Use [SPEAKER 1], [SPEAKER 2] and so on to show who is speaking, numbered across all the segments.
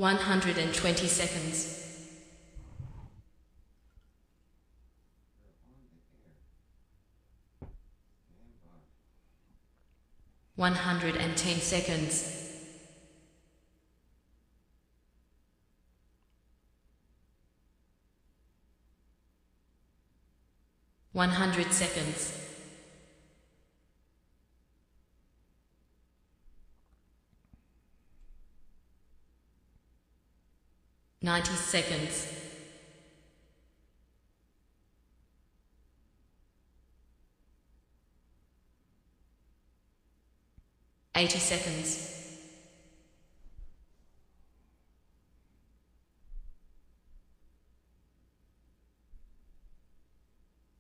[SPEAKER 1] 120 seconds. 110 seconds. 100 seconds. 90 seconds. 80 seconds.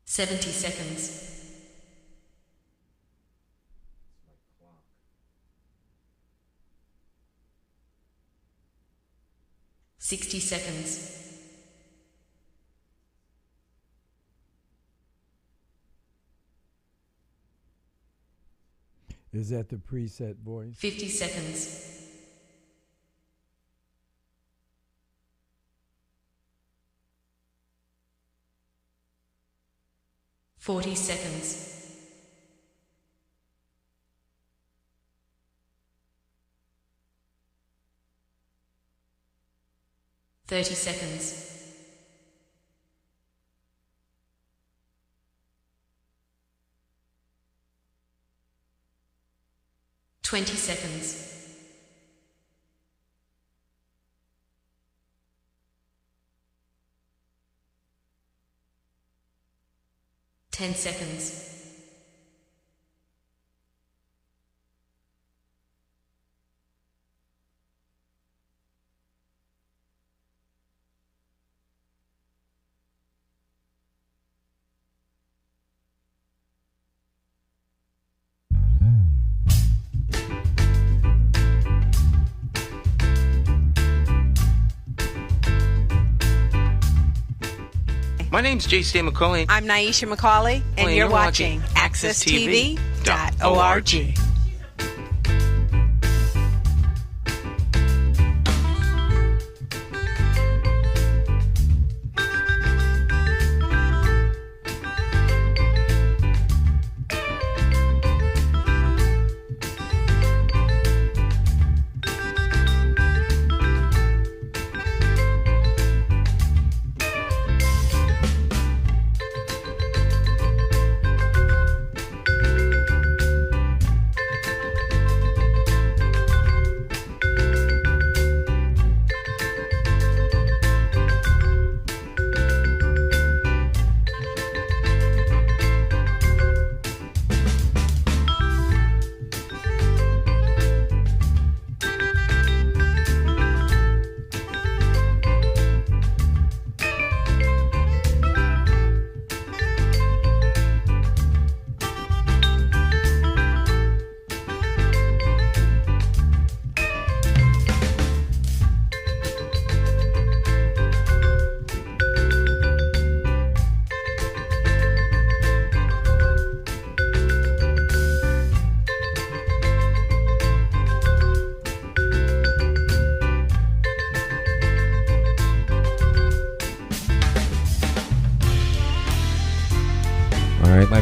[SPEAKER 1] 70 seconds. 60 seconds. 50 seconds. 40 seconds. 30 seconds. 20 seconds. 10 seconds.
[SPEAKER 2] 'My name's Jay McCauley.
[SPEAKER 3] I'm Naisha McCauley, and you're watching AccessTV.org.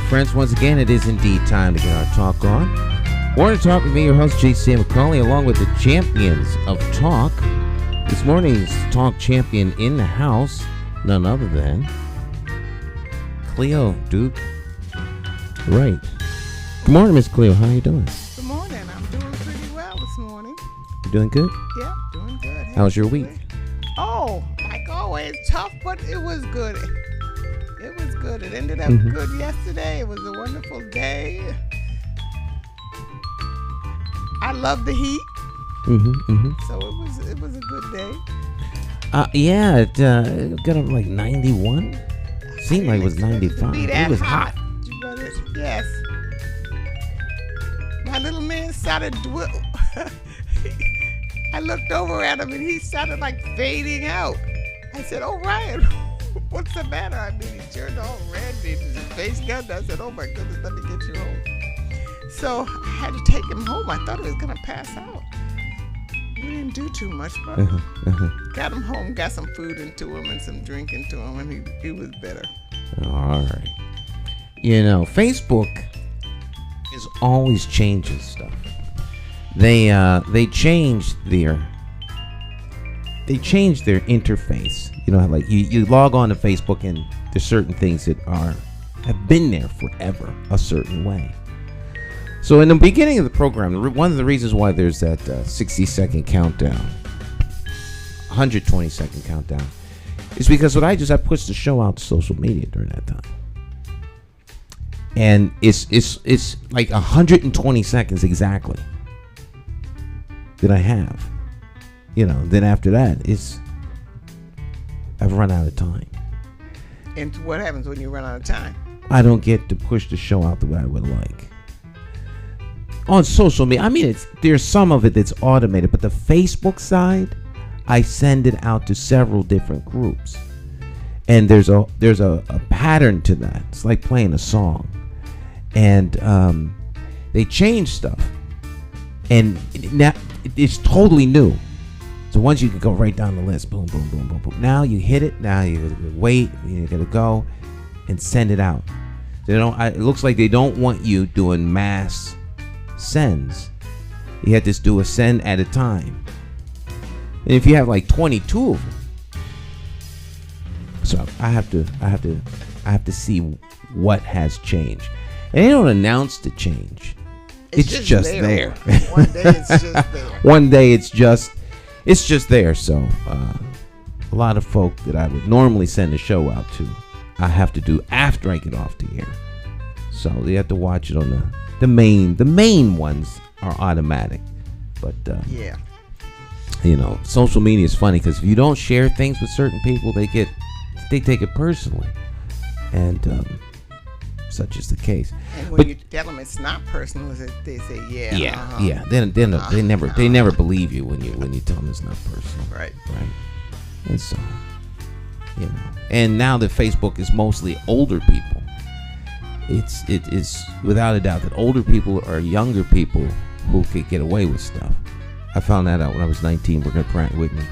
[SPEAKER 4] Friends, once again, it is indeed time to get our talk on. Want to talk with me, your host, Jay McCauley, along with the champions of talk. This morning's talk champion in the house, none other than Cleo Duke-Wright. Good morning, Miss Cleo. How are you doing?
[SPEAKER 5] Good morning. I'm doing pretty well this morning.
[SPEAKER 4] You doing good?
[SPEAKER 5] Yeah, doing good.
[SPEAKER 4] How's your week?
[SPEAKER 5] Oh, like always, tough, but it was good. It was good. It ended up good yesterday. It was a wonderful day. I love the heat. So it was a good day.
[SPEAKER 4] Yeah, it got up like 91. Seemed like it was 95. It was hot.
[SPEAKER 5] Yes. My little man started I looked over at him and he started like fading out. I said, "Oh, Ryan, what's the matter?" I mean, he turned all red and his face got. I said, "Oh my goodness, let me get you home." So I had to take him home. I thought he was gonna pass out. We didn't do too much, but got him home, got some food into him and some drink into him, and he was better.
[SPEAKER 4] All right. You know, Facebook is always changing stuff. They changed their interface. You know, like you log on to Facebook and there's certain things that have been there forever a certain way. So in the beginning of the program, one of the reasons why there's that 60-second countdown, 120-second countdown, is because I pushed the show out to social media during that time. And it's like 120 seconds exactly that I have. You know, then after that, I've run out of time.
[SPEAKER 5] And what happens when you run out of time?
[SPEAKER 4] I don't get to push the show out the way I would like. On social media, I mean, there's some of it that's automated, but the Facebook side, I send it out to several different groups. And there's a pattern to that. It's like playing a song. And they change stuff. And now it's totally new. So once you can go right down the list, boom, boom, boom, boom, boom. Now you hit it. Now you wait. You gotta go and send it out. It looks like they don't want you doing mass sends. You have to do a send at a time. And if you have like 22 of them, so I have to see what has changed. And they don't announce the change. It's just there.
[SPEAKER 5] One day it's just there.
[SPEAKER 4] One day it's just there. So a lot of folk that I would normally send a show out to, I have to do after I get off the air. So they have to watch it on the main ones are automatic. But
[SPEAKER 5] yeah.
[SPEAKER 4] You know, social media is funny because if you don't share things with certain people, they take it personally. And such is the case.
[SPEAKER 5] And when you tell them it's not personal, they say, yeah.
[SPEAKER 4] Yeah. They never believe you when you tell them it's not personal.
[SPEAKER 5] Right.
[SPEAKER 4] And so, you know. And now that Facebook is mostly older people, it is without a doubt that older people are younger people who could get away with stuff. I found that out when I was 19 working at Pratt & Whitney.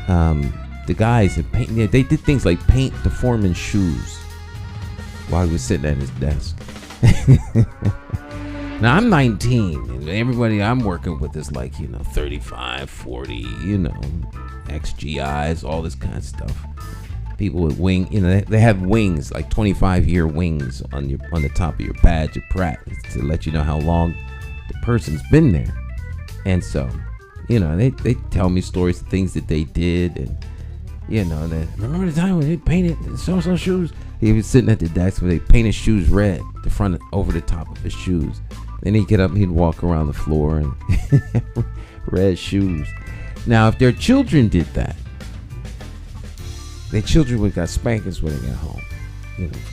[SPEAKER 4] The guys that paint, they did things like paint the foreman's shoes while he was sitting at his desk. Now I'm 19 and everybody I'm working with is like, 35, 40, XGIs, all this kind of stuff. People with wing, they have wings, like 25-year wings on the top of your badge at Pratt to let you know how long the person's been there. And so, they tell me stories of things that they did, and remember the time when they painted so shoes. He was sitting at the desk where they painted shoes red, the front over the top of his shoes. Then he'd get up and he'd walk around the floor and red shoes. Now, if their children did that, their children would have got spankings when they got home.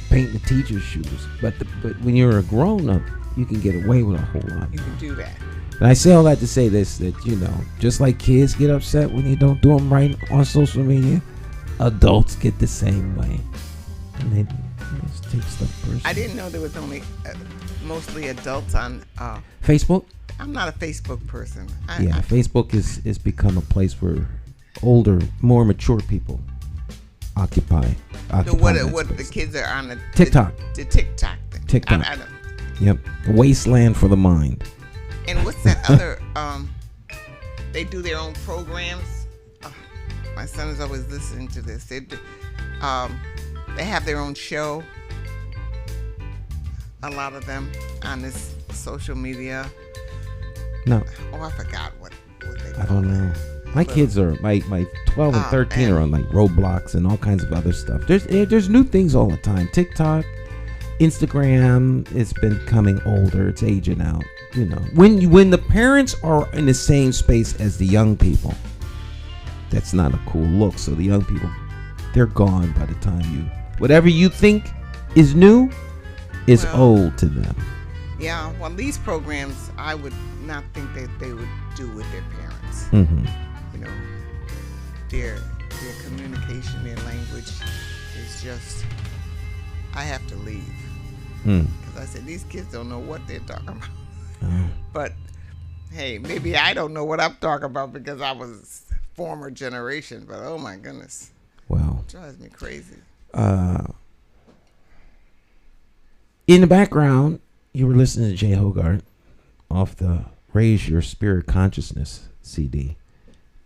[SPEAKER 4] Painting the teacher's shoes. But when you're a grown up, you can get away with a whole lot.
[SPEAKER 5] You can do that.
[SPEAKER 4] And I say all that to say this, that, just like kids get upset when you don't do them right on social media, adults get the same way. And they just take stuff personally. I
[SPEAKER 5] didn't know there was only mostly adults on
[SPEAKER 4] Facebook.
[SPEAKER 5] I'm not a Facebook person.
[SPEAKER 4] Facebook is become a place where older, more mature people occupy
[SPEAKER 5] what the kids are on the
[SPEAKER 4] TikTok.
[SPEAKER 5] The TikTok thing.
[SPEAKER 4] TikTok. Yep. A wasteland for the mind.
[SPEAKER 5] And what's that other? They do their own programs. My son is always listening to this. They have their own show. A lot of them on this social media.
[SPEAKER 4] No.
[SPEAKER 5] Oh, I forgot what they call
[SPEAKER 4] I don't know. My kids are my 12 and 13 are on like Roblox and all kinds of other stuff. There's new things all the time. TikTok, Instagram, it's been becoming older. It's aging out. When the parents are in the same space as the young people, that's not a cool look. So the young people, they're gone by the time whatever you think is new is old to them.
[SPEAKER 5] Yeah, well, these programs I would not think that they would do with their parents.
[SPEAKER 4] Mm-hmm.
[SPEAKER 5] Their communication, their language is just, I have to leave. Because I said, these kids don't know what they're talking about.
[SPEAKER 4] Oh.
[SPEAKER 5] But Hey, maybe I don't know what I'm talking about because I was former generation, but oh my goodness.
[SPEAKER 4] Well,
[SPEAKER 5] It drives me crazy.
[SPEAKER 4] In the background, you were listening to Jay Hoggard off the Raise Your Spirit Consciousness CD.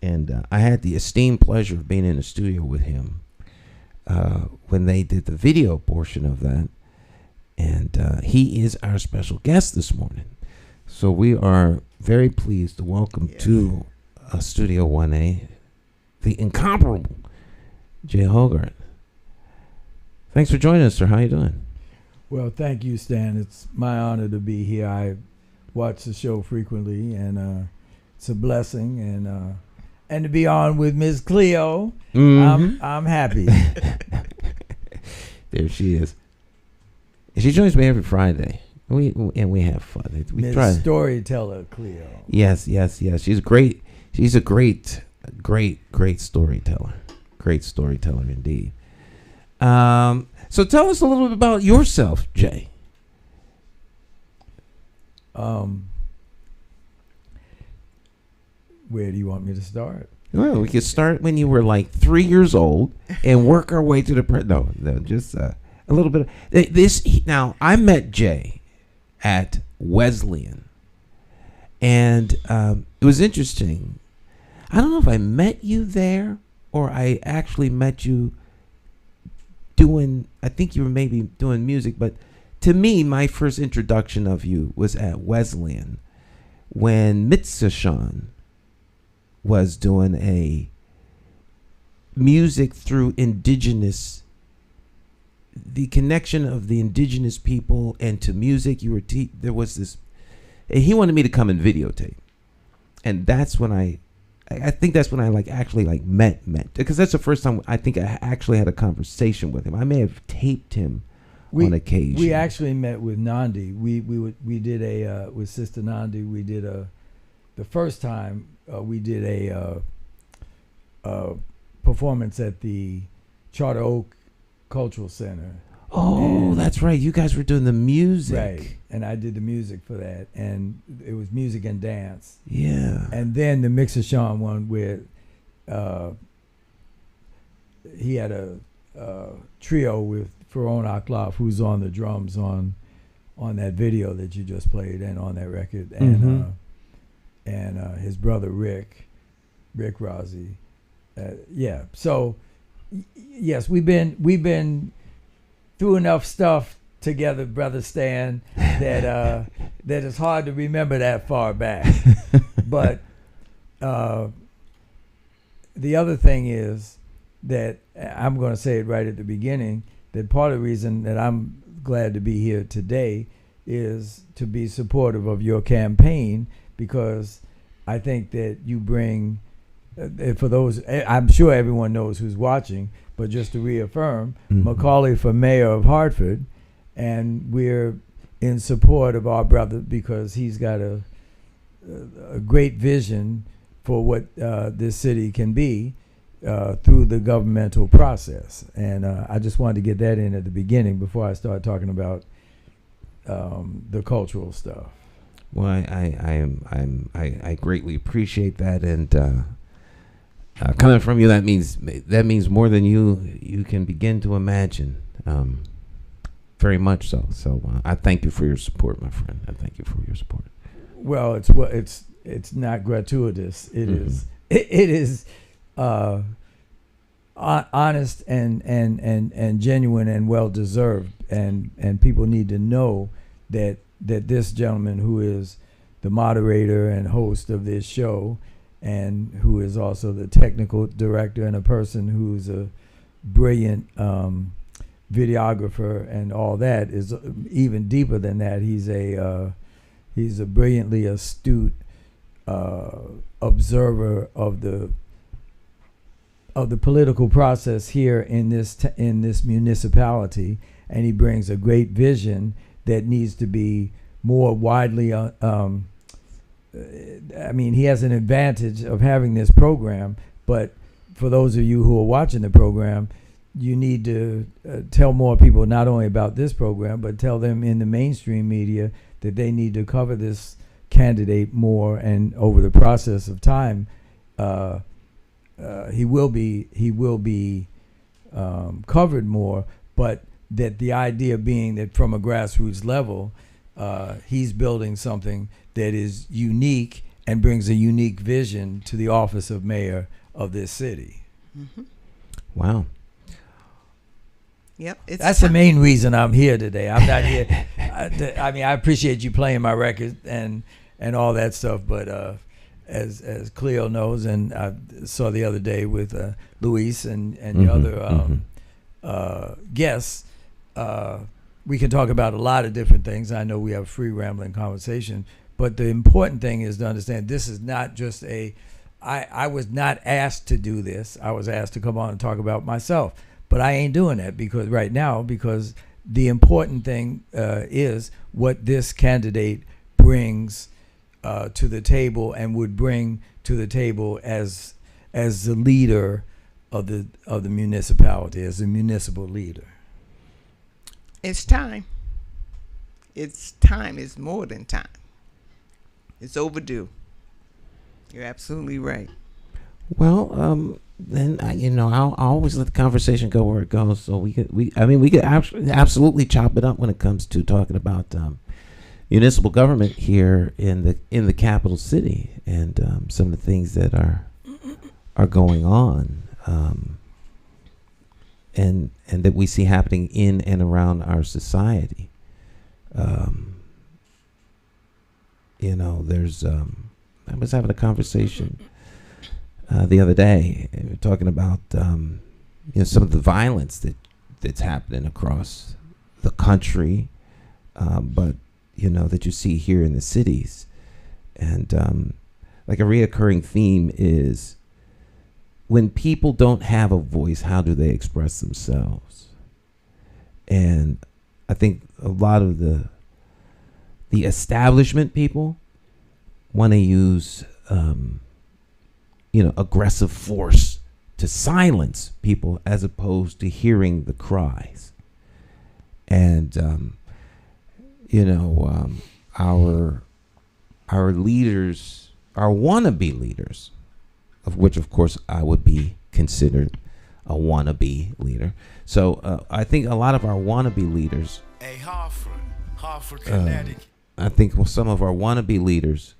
[SPEAKER 4] And I had the esteemed pleasure of being in the studio with him when they did the video portion of that. And he is our special guest this morning. So we are very pleased to welcome to Studio 1A the incomparable Jay Hoggard. Thanks for joining us, sir. How you doing?
[SPEAKER 6] Well, thank you, Stan. It's my honor to be here. I watch the show frequently, and it's a blessing. And to be on with Miss Cleo, I'm happy.
[SPEAKER 4] There she is. And she joins me every Friday. We have fun. We
[SPEAKER 6] Miss
[SPEAKER 4] try.
[SPEAKER 6] Storyteller Cleo.
[SPEAKER 4] Yes. She's great. She's a great storyteller. Great storyteller indeed. So tell us a little bit about yourself, Jay.
[SPEAKER 6] Where do you want me to start?
[SPEAKER 4] Well, we could start when you were like 3 years old and work our way to the no, just a little bit. Now, I met Jay at Wesleyan, and it was interesting. I don't know if I met you there or I actually met you doing. I think you were maybe doing music, but to me, my first introduction of you was at Wesleyan when Mitzvah was doing a music through indigenous, the connection of the indigenous people and to music. You were there was this, and he wanted me to come and videotape, and that's when I think that's when I actually met because that's the first time I think I actually had a conversation with him. I may have taped him on occasion.
[SPEAKER 6] We actually met with Nandi. We did a with Sister Nandi. We did the first time we did a performance at the Charter Oak Cultural Center.
[SPEAKER 4] Oh, that's right. You guys were doing the music.
[SPEAKER 6] Right. And I did the music for that. And it was music and dance.
[SPEAKER 4] Yeah.
[SPEAKER 6] And then the Mixer Sean one where he had a trio with Faron Aklaf, who's on the drums on that video that you just played and on that record. And his brother Rick Rossi. Yeah. So yes, we've been through enough stuff together, Brother Stan, that it's hard to remember that far back. But the other thing is that I'm going to say it right at the beginning, that part of the reason that I'm glad to be here today is to be supportive of your campaign, because I think that you bring, for those, I'm sure everyone knows who's watching, but just to reaffirm, McCauley for mayor of Hartford, and we're in support of our brother because he's got a great vision for what this city can be through the governmental process. And I just wanted to get that in at the beginning before I start talking about the cultural stuff.
[SPEAKER 4] Well, I greatly appreciate that, and coming from you, that means more than you can begin to imagine. Very much so. So I thank you for your support, my friend. I thank you for your support.
[SPEAKER 6] Well, it's not gratuitous. It is honest and genuine and well deserved. And people need to know that this gentleman, who is the moderator and host of this show, and who is also the technical director and a person who's a brilliant videographer and all that, is even deeper than that. He's a brilliantly astute observer of the political process here in this municipality, and he brings a great vision that needs to be more widely. He has an advantage of having this program, but for those of you who are watching the program, you need to tell more people not only about this program, but tell them in the mainstream media that they need to cover this candidate more, and over the process of time, he will be covered more. But that the idea being that from a grassroots level, he's building something that is unique and brings a unique vision to the office of mayor of this city.
[SPEAKER 5] Mm-hmm.
[SPEAKER 4] Wow.
[SPEAKER 5] Yep.
[SPEAKER 6] That's the main reason I'm here today. I'm not here. I mean, I appreciate you playing my record and all that stuff, but as Cleo knows, and I saw the other day with Luis and your other guests, we can talk about a lot of different things. I know we have a free rambling conversation, but the important thing is to understand this is not just I was not asked to do this. I was asked to come on and talk about myself. But I ain't doing that because the important thing is what this candidate brings to the table and would bring to the table as the leader of the municipality, as a municipal leader.
[SPEAKER 5] It's time. It's time. It's more than time. It's overdue. You're absolutely right.
[SPEAKER 4] Well, then I'll always let the conversation go where it goes. So we could absolutely chop it up when it comes to talking about municipal government here in the capital city and some of the things that are going on, and that we see happening in and around our society. There's I was having a conversation the other day, talking about some of the violence that's happening across the country, but that you see here in the cities, and like a reoccurring theme is when people don't have a voice, how do they express themselves? And I think a lot of the establishment people want to use aggressive force to silence people as opposed to hearing the cries. And our leaders, our wannabe leaders, of which of course I would be considered a wannabe leader. So I think a lot of our wannabe leaders,
[SPEAKER 7] Hartford, Connecticut.
[SPEAKER 4] I think some of our wannabe leaders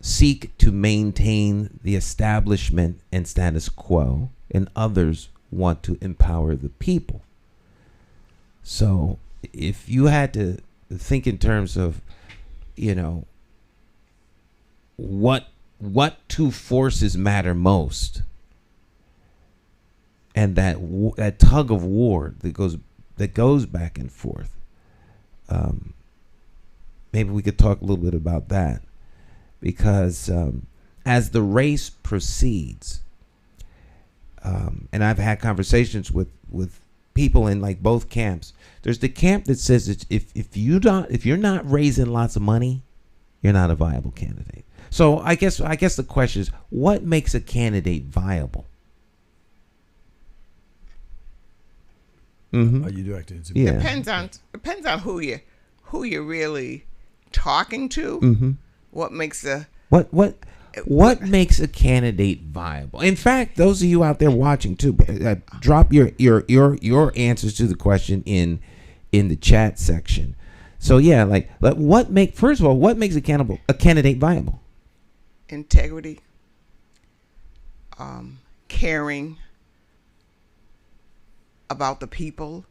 [SPEAKER 4] seek to maintain the establishment and status quo, and others want to empower the people. So if you had to think in terms of, what two forces matter most, and that tug of war that goes back and forth, maybe we could talk a little bit about that. Because as the race proceeds, and I've had conversations with people in like both camps. There's the camp that says that if you're not raising lots of money, you're not a viable candidate. So I guess the question is, what makes a candidate viable? Mm-hmm.
[SPEAKER 6] Are you directed to?
[SPEAKER 4] Yeah.
[SPEAKER 5] Depends on who you're really talking to.
[SPEAKER 4] Mm-hmm.
[SPEAKER 5] What makes a
[SPEAKER 4] what makes a candidate viable? In fact, those of you out there watching too, drop your answers to the question in the chat section. So yeah, what makes a candidate viable?
[SPEAKER 5] integrity, caring about the people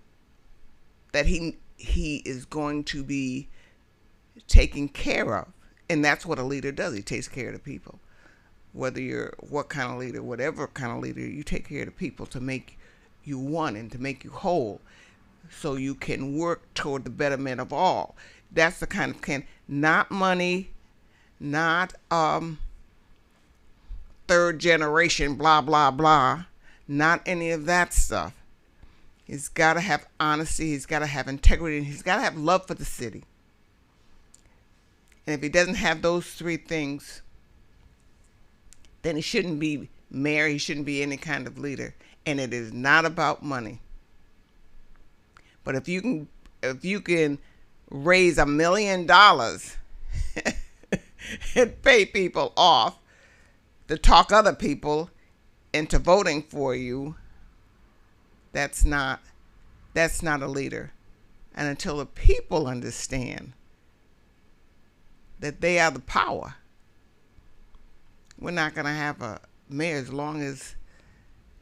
[SPEAKER 5] that he is going to be taking care of. And that's what a leader does. He takes care of the people. Whether you're what kind of leader, whatever kind of leader, you take care of the people to make you one and to make you whole, so you can work toward the betterment of all. That's the kind of not money, not third generation, blah, blah, blah, not any of that stuff. He's got to have honesty, he's got to have integrity, and he's got to have love for the city. And if he doesn't have those three things, then he shouldn't be mayor, he shouldn't be any kind of leader. And it is not about money. But if you can raise $1 million and pay people off to talk other people into voting for you, that's not a leader. And until the people understand that they are the power, we're not going to have a mayor as long as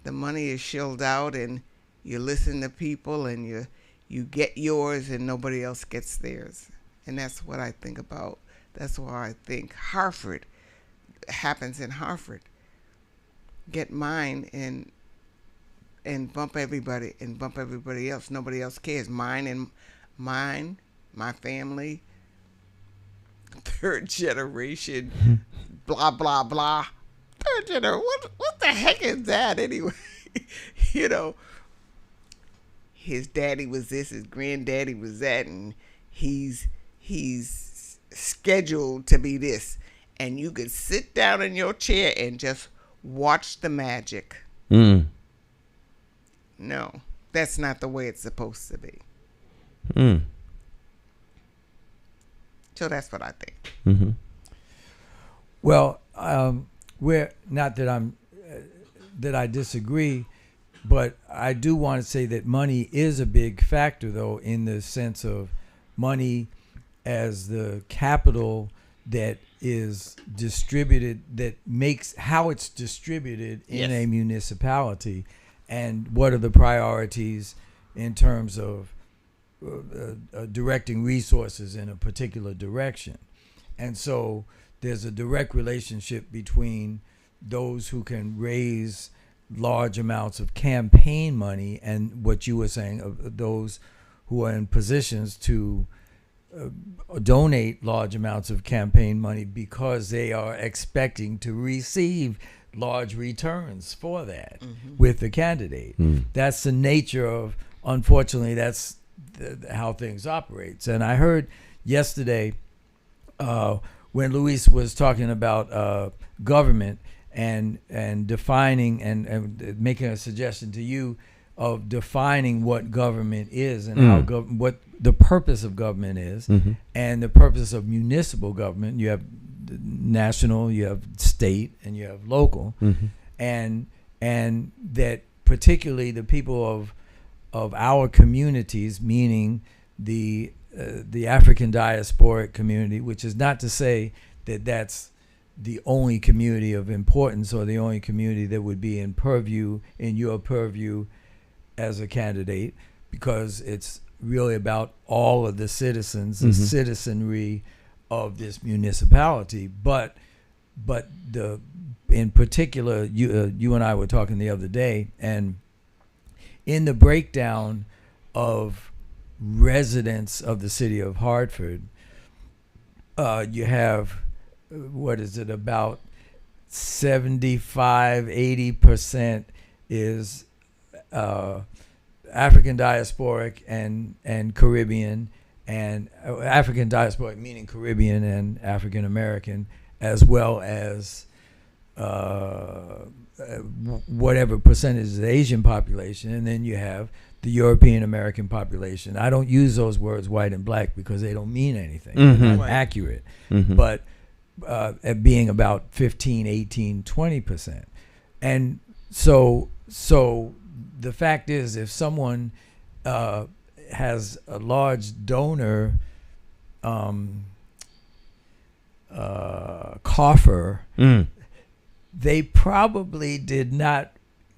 [SPEAKER 5] the money is shilled out and you listen to people and you get yours and nobody else gets theirs. And that's what I think about. That's why I think Hartford happens in Hartford. Get mine and bump everybody else. Nobody else cares. Mine, my family, third generation, blah, blah, blah. Third generation, what the heck is that anyway? You know, his daddy was this, his granddaddy was that, and he's scheduled to be this. And you could sit down in your chair and just watch the magic. No, that's not the way it's supposed to be. So that's what I think.
[SPEAKER 6] Mm-hmm. Well, we're not that that I disagree, but I do want to say that money is a big factor, though, in the sense of money as the capital that is distributed, that makes how it's distributed in a municipality, and what are the priorities in terms of directing resources in a particular direction. And so there's a direct relationship between those who can raise large amounts of campaign money and what you were saying of those who are in positions to donate large amounts of campaign money because they are expecting to receive large returns for that with the candidate. That's the nature of, unfortunately, that's how things operate. And I heard yesterday when Luis was talking about government and defining and making a suggestion to you of defining what government is and how what the purpose of government is, and the purpose of municipal government. You have national, you have state, and you have local, and that particularly the people of our communities, meaning the African diasporic community, which is not to say that that's the only community of importance or the only community that would be in your purview as a candidate, because it's really about all of the citizens, the citizenry of this municipality. But in particular, you and I were talking the other day, and in the breakdown of residents of the city of Hartford, you have, what is it, about 75-80% is African diasporic and Caribbean, and African diasporic meaning Caribbean and African American, as well as whatever percentage of the Asian population, and then you have the European American population. I don't use those words white and black because they don't mean anything. They're not accurate. But at being about 15, 18, 20%. And so the fact is, if someone has a large donor coffer, they probably did not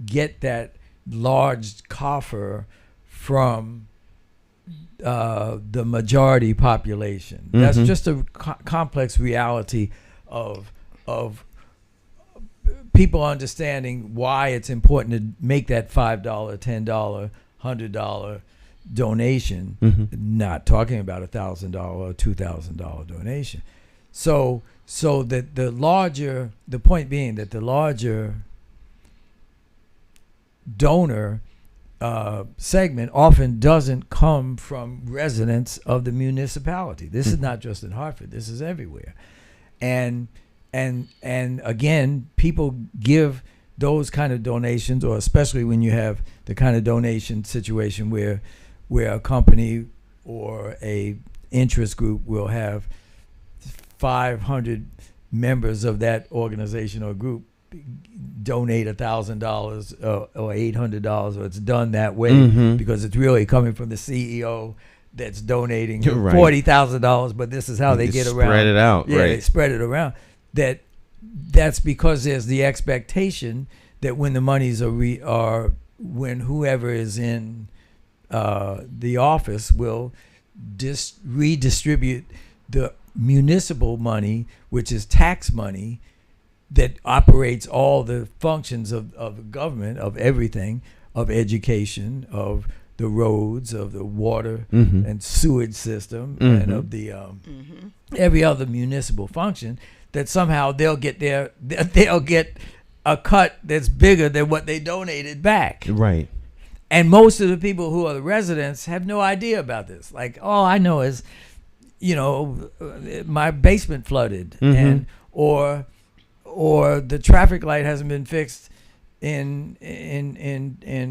[SPEAKER 6] get that large coffer from the majority population. That's just a complex reality of people understanding why it's important to make that $5, $10, $100 donation, not talking about $1,000 or $2,000 donation. So that the point being that the larger donor segment often doesn't come from residents of the municipality. This is not just in Hartford. This is everywhere. And again, people give those kind of donations, or especially when you have the kind of donation situation where a company or a interest group will have 500 members of that organization or group donate $1,000 or $800, or it's done that way because it's really coming from the CEO that's donating
[SPEAKER 4] Right.
[SPEAKER 6] $40,000. But this is how they get around.
[SPEAKER 4] Spread it out.
[SPEAKER 6] Yeah,
[SPEAKER 4] right.
[SPEAKER 6] they spread it around. That's because there's the expectation that when the monies are when whoever is in the office will redistribute the municipal money, which is tax money that operates all the functions of government, of everything, of education, of the roads, of the water and sewage system, and of the every other municipal function, that somehow they'll get a cut that's bigger than what they donated back.
[SPEAKER 4] Right.
[SPEAKER 6] And most of the people who are the residents have no idea about this. Like, all I know is, my basement flooded, and or the traffic light hasn't been fixed in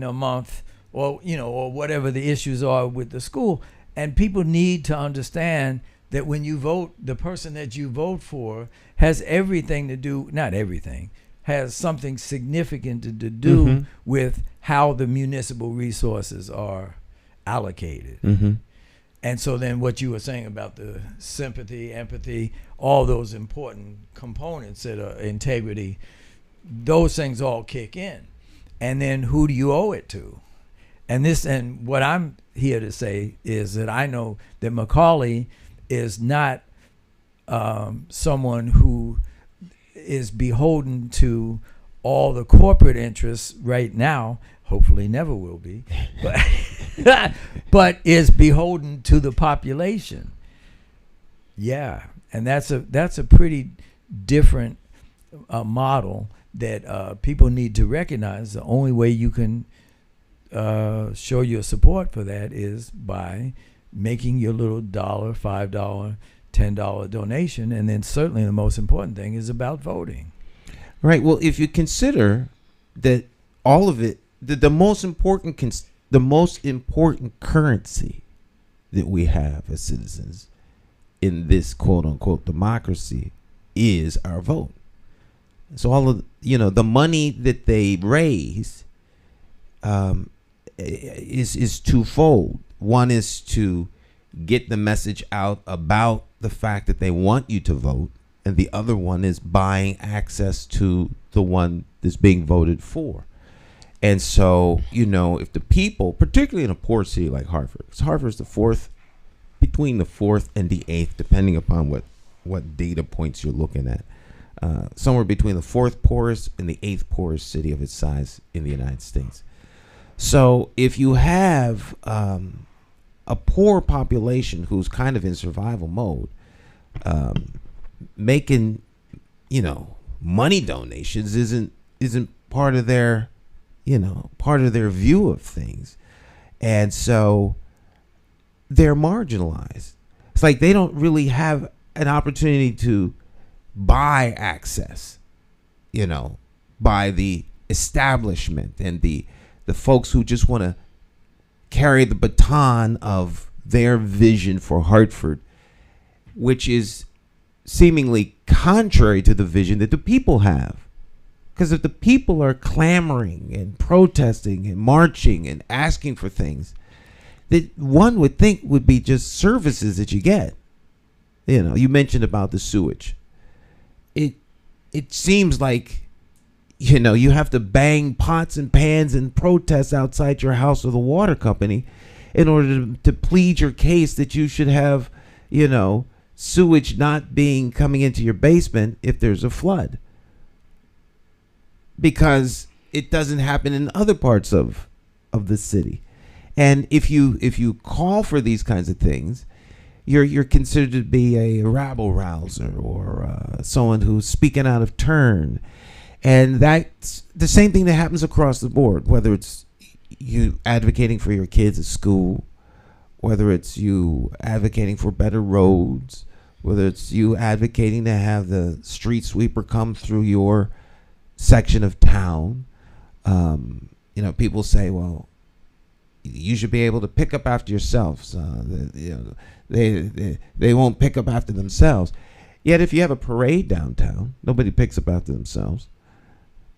[SPEAKER 6] a month, or or whatever the issues are with the school. And people need to understand that when you vote, the person that you vote for has everything to do, not everything, has something significant to do with how the municipal resources are allocated. And so then what you were saying about the sympathy, empathy, all those important components that are integrity, those things all kick in. And then who do you owe it to? And what I'm here to say is that I know that McCauley is not someone who is beholden to all the corporate interests right now, hopefully never will be, but is beholden to the population. Yeah, and that's a pretty different model that people need to recognize. The only way you can show your support for that is by making your little $1, $5, $10 donation, and then certainly the most important thing is about voting.
[SPEAKER 4] Right. Well, if you consider that all of it, the most important currency that we have as citizens in this quote unquote democracy is our vote. So all of the money that they raise is twofold. One is to get the message out about the fact that they want you to vote, and the other one is buying access to the one that's being voted for. And so, if the people, particularly in a poor city like Hartford, because Hartford is between the fourth and the eighth, depending upon what data points you're looking at, somewhere between the fourth poorest and the eighth poorest city of its size in the United States. So if you have a poor population who's kind of in survival mode, making money donations isn't part of their view of things, and so they're marginalized. It's like they don't really have an opportunity to buy access, by the establishment and the folks who just want to carry the baton of their vision for Hartford, which is seemingly contrary to the vision that the people have. Because if the people are clamoring and protesting and marching and asking for things that one would think would be just services that you get, you mentioned about the sewage. It seems like you have to bang pots and pans and protest outside your house or the water company in order to plead your case that you should have, sewage not coming into your basement if there's a flood. Because it doesn't happen in other parts of the city. And if you call for these kinds of things, you're considered to be a rabble rouser or someone who's speaking out of turn. And that's the same thing that happens across the board, whether it's you advocating for your kids at school, whether it's you advocating for better roads, whether it's you advocating to have the street sweeper come through your section of town. People say, well, you should be able to pick up after yourselves. They won't pick up after themselves. Yet if you have a parade downtown, nobody picks up after themselves.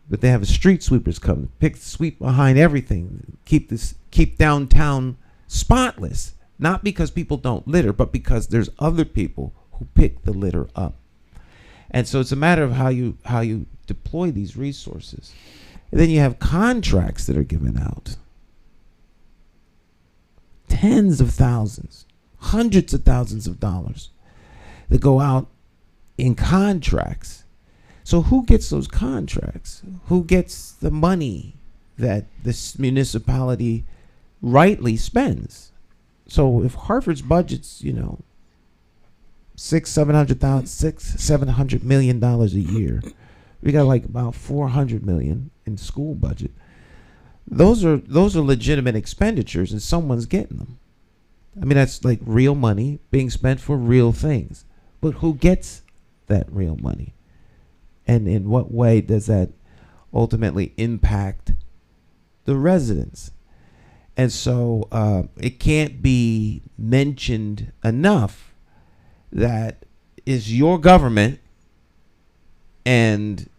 [SPEAKER 4] But they have street sweepers come, sweep behind everything, keep downtown spotless. Not because people don't litter, but because there's other people who pick the litter up. And so it's a matter of how you deploy these resources. And then you have contracts that are given out. Tens of thousands, hundreds of thousands of dollars that go out in contracts. So who gets those contracts? Who gets the money that this municipality rightly spends? So if Hartford's budget's, $700 million a year, we got like about $400 million in school budget. Those are legitimate expenditures, and someone's getting them. I mean, that's like real money being spent for real things. But who gets that real money? And in what way does that ultimately impact the residents? And so it can't be mentioned enough that is your government, and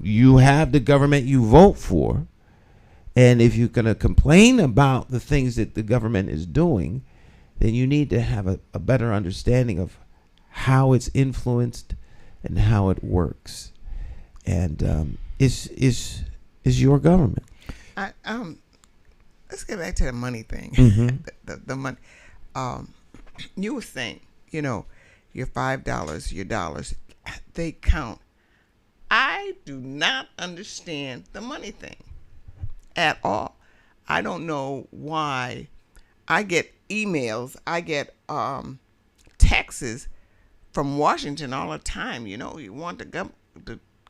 [SPEAKER 4] you have the government you vote for. And if you're going to complain about the things that the government is doing, then you need to have a better understanding of how it's influenced and how it works. And is your government.
[SPEAKER 5] Let's get back to the money thing.
[SPEAKER 4] Mm-hmm.
[SPEAKER 5] the money. You were saying, your $5, your dollars, they count. I do not understand the money thing at all. I don't know why. I get emails, I get texts from Washington all the time. You want to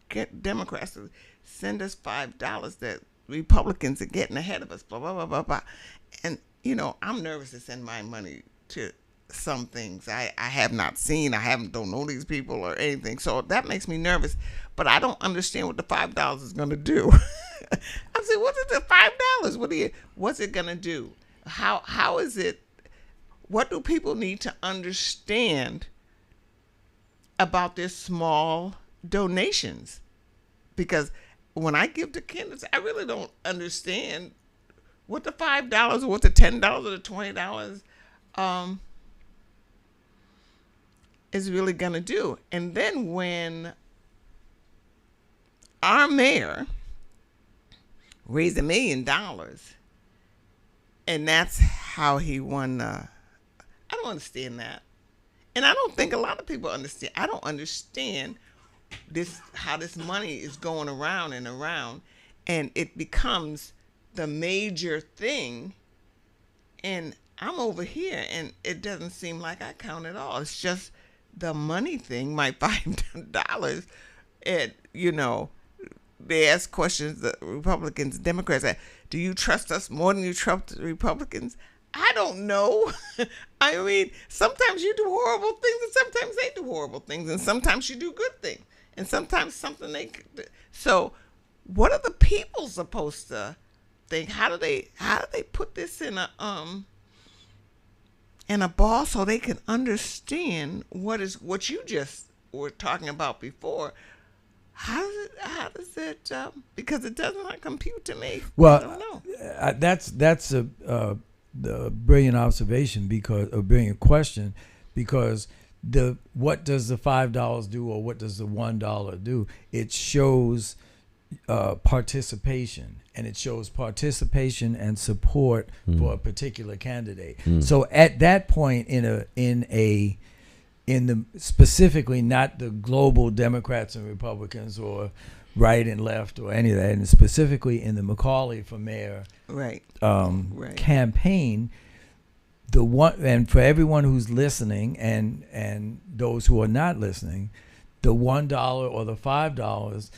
[SPEAKER 5] get Democrats to send us $5 that Republicans are getting ahead of us, blah, blah, blah, blah, blah. And, I'm nervous to send my money to some things I have not seen. Don't know these people or anything. So that makes me nervous. But I don't understand what the $5 is going to do. I'm saying, what is the $5? What's it going to do? How is it? What do people need to understand about their small donations? Because when I give to candidates, I really don't understand what the $5 or what the $10 or the $20 is really going to do. And then when our mayor raised $1 million, and that's how he won, I don't understand that. And I don't think a lot of people understand. I don't understand how this money is going around and around, and it becomes the major thing, and I'm over here and it doesn't seem like I count at all. It's just the money thing, my $5. And they ask questions, the Republicans, Democrats, do you trust us more than you trust the Republicans? I don't know. I mean, sometimes you do horrible things and sometimes they do horrible things, and sometimes you do good things, and sometimes something they do. So what are the people supposed to think? How do they put this in a ball so they can understand what you just were talking about before? How does it because it does not compute to me.
[SPEAKER 6] Well,
[SPEAKER 5] I don't know.
[SPEAKER 6] That's a brilliant observation, because a brilliant question, because what does the $5 do, or what does the $1 do? It shows participation, and it shows participation and support for a particular candidate. So at that point, in the specifically not the global Democrats and Republicans or right and left or any of that, and specifically in the McCauley for mayor campaign, and for everyone who's listening and those who are not listening, the $1 or the $5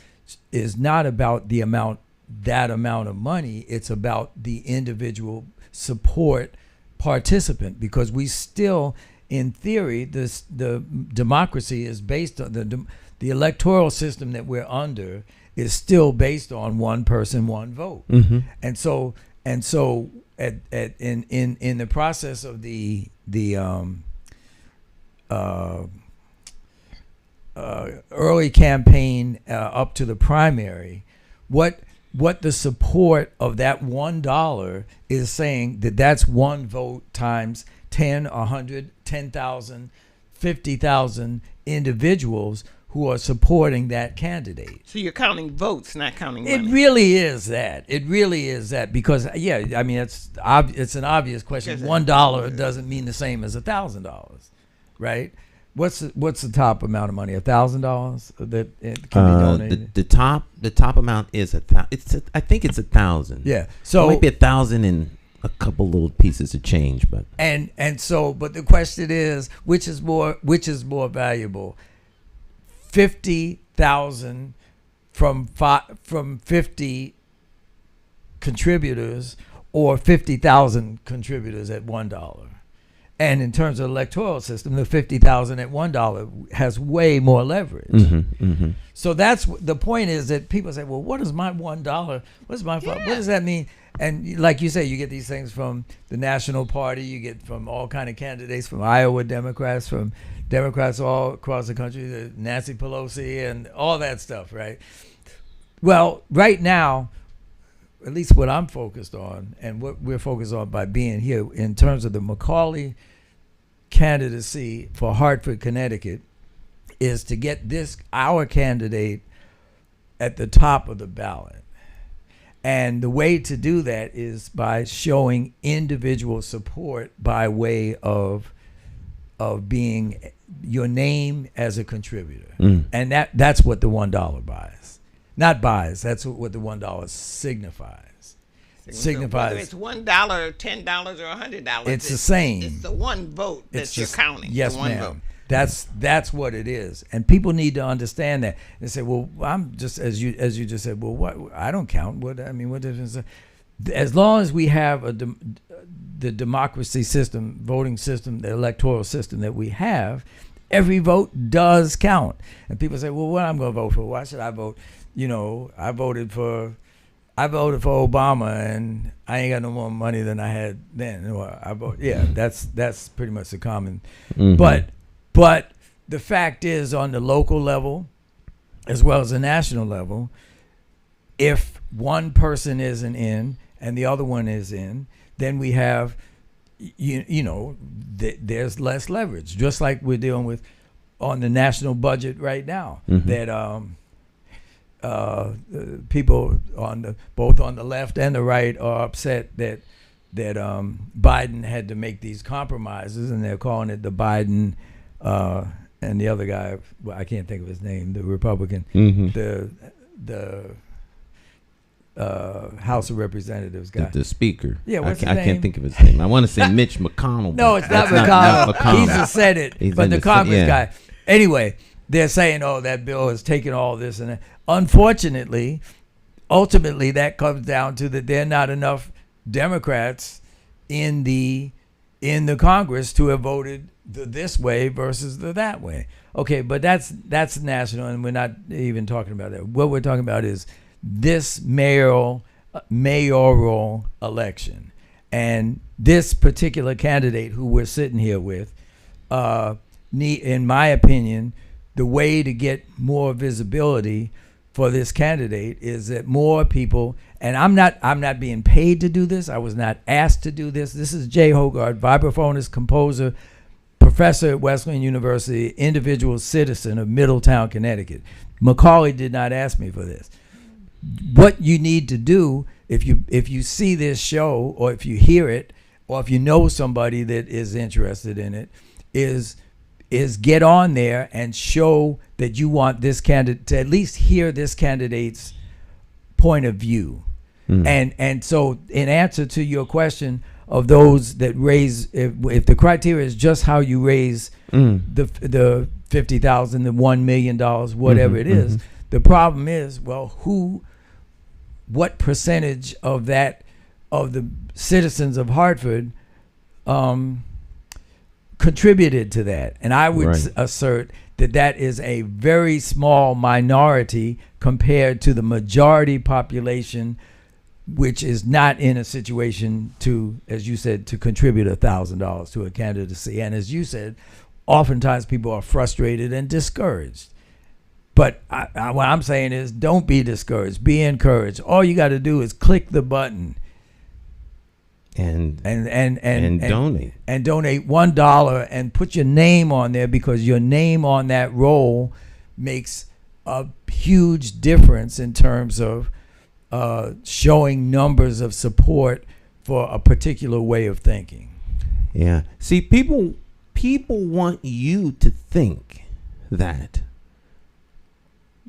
[SPEAKER 6] is not about that amount of money. It's about the individual support participant, because we still, in theory, the democracy is based on the electoral system that we're under is still based on one person, one vote. And so in the process of the early campaign up to the primary, what the support of that $1 is saying that's one vote times 10, 100, 10,000, 50,000 individuals who are supporting that candidate.
[SPEAKER 5] So you're counting votes, not counting
[SPEAKER 6] It
[SPEAKER 5] money.
[SPEAKER 6] really is that. It really is that because I mean it's an obvious question. $1 doesn't mean the same as $1,000, right? What's the top amount of money? $1,000 that it can be donated.
[SPEAKER 4] The top amount is I think it's 1,000.
[SPEAKER 6] Yeah. So
[SPEAKER 4] it might be 1,000 and a couple little pieces of change, but
[SPEAKER 6] but the question is, which is more valuable? 50,000 from 50 contributors or 50,000 contributors at $1. And in terms of electoral system, the 50,000 at $1 has way more leverage. So that's the point is that people say, well, what is my $1? What's my what does that mean? And like you say, you get these things from the National Party, you get from all kind of candidates, from Iowa Democrats, from Democrats all across the country, Nancy Pelosi and all that stuff, right? Well, right now, at least what I'm focused on and what we're focused on by being here in terms of the McCauley candidacy for Hartford, Connecticut, is to get our candidate at the top of the ballot. And the way to do that is by showing individual support by way of being your name as a contributor. And that's what the $1 buys. Not buys, that's what the $1 signifies.
[SPEAKER 5] Whether it's $1, $10, or $100,
[SPEAKER 6] it's the same.
[SPEAKER 5] It's the one vote that you're counting.
[SPEAKER 6] Yes,
[SPEAKER 5] the one
[SPEAKER 6] ma'am.
[SPEAKER 5] vote.
[SPEAKER 6] That's what it is, and people need to understand that. And say, well, I'm just as you just said. Well, what I don't count. What difference? As long as we have the democracy system, voting system, the electoral system that we have, every vote does count. And people say, well, what I'm going to vote for? Why should I vote? I voted for Obama, and I ain't got no more money than I had then. That's pretty much the common. But the fact is, on the local level, as well as the national level, if one person isn't in and the other one is in, then we have, there's less leverage. Just like we're dealing with on the national budget right now, that people both on the left and the right are upset that Biden had to make these compromises, and they're calling it the Biden. And the other guy, I can't think of his name, the Republican, the House of Representatives guy.
[SPEAKER 4] The speaker.
[SPEAKER 6] Yeah, what's his name?
[SPEAKER 4] I can't think of his name. I want to say Mitch McConnell.
[SPEAKER 6] No, it's not McConnell. He's the Senate, but the Congress guy. Anyway, they're saying, that bill has taken all this and that. Unfortunately, ultimately, that comes down to that there are not enough Democrats in the Congress to have voted this way versus the that way. Okay, but that's national, and we're not even talking about that. What we're talking about is this mayoral election, and this particular candidate who we're sitting here with, in my opinion, the way to get more visibility for this candidate is that more people, and I'm not being paid to do this. I was not asked to do this. This is Jay Hoggard, vibraphonist, composer, professor at Wesleyan University, individual citizen of Middletown, Connecticut. McCauley did not ask me for this. What you need to do, if you see this show, or if you hear it, or if you know somebody that is interested in it, is get on there and show that you want this candidate to at least hear this candidate's point of view. And so in answer to your question of those that raise, if the criteria is just how you raise the $50,000, the $1 million, whatever it is, the problem is, what percentage of the citizens of Hartford contributed to that? And I would assert that is a very small minority compared to the majority population which is not in a situation to, as you said, to contribute $1,000 to a candidacy. And as you said, oftentimes people are frustrated and discouraged. But what I'm saying is, don't be discouraged. Be encouraged. All you got to do is click the button
[SPEAKER 4] and donate.
[SPEAKER 6] And donate $1 and put your name on there, because your name on that roll makes a huge difference in terms of showing numbers of support for a particular way of thinking.
[SPEAKER 4] Yeah. See, people want you to think that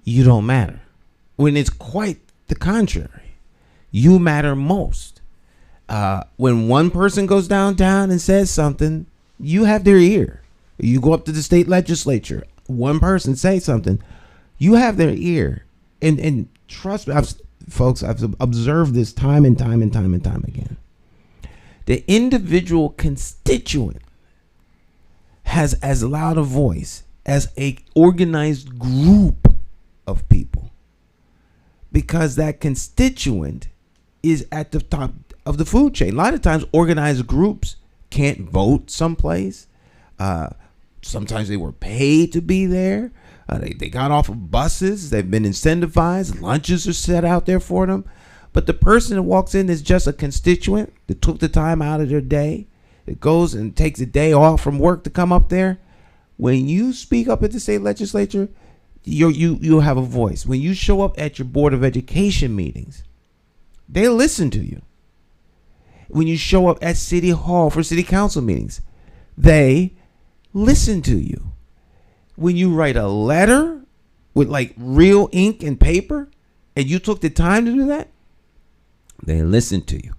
[SPEAKER 4] you don't matter, when it's quite the contrary. You matter most. When one person goes downtown and says something, you have their ear. You go up to the state legislature, one person say something, you have their ear. And trust me, folks, I've observed this time and time again. The individual constituent has as loud a voice as a organized group of people, because that constituent is at the top of the food chain. A lot of times organized groups can't vote someplace. Sometimes they were paid to be there. They got off of buses. They've been incentivized. Lunches are set out there for them. But the person that walks in is just a constituent that took the time out of their day, that goes and takes a day off from work to come up there. When you speak up at the state legislature, you have a voice. When you show up at your Board of Education meetings, they listen to you. When you show up at City Hall for City Council meetings, they listen to you. When you write a letter with like real ink and paper, and you took the time to do that, they listen to you.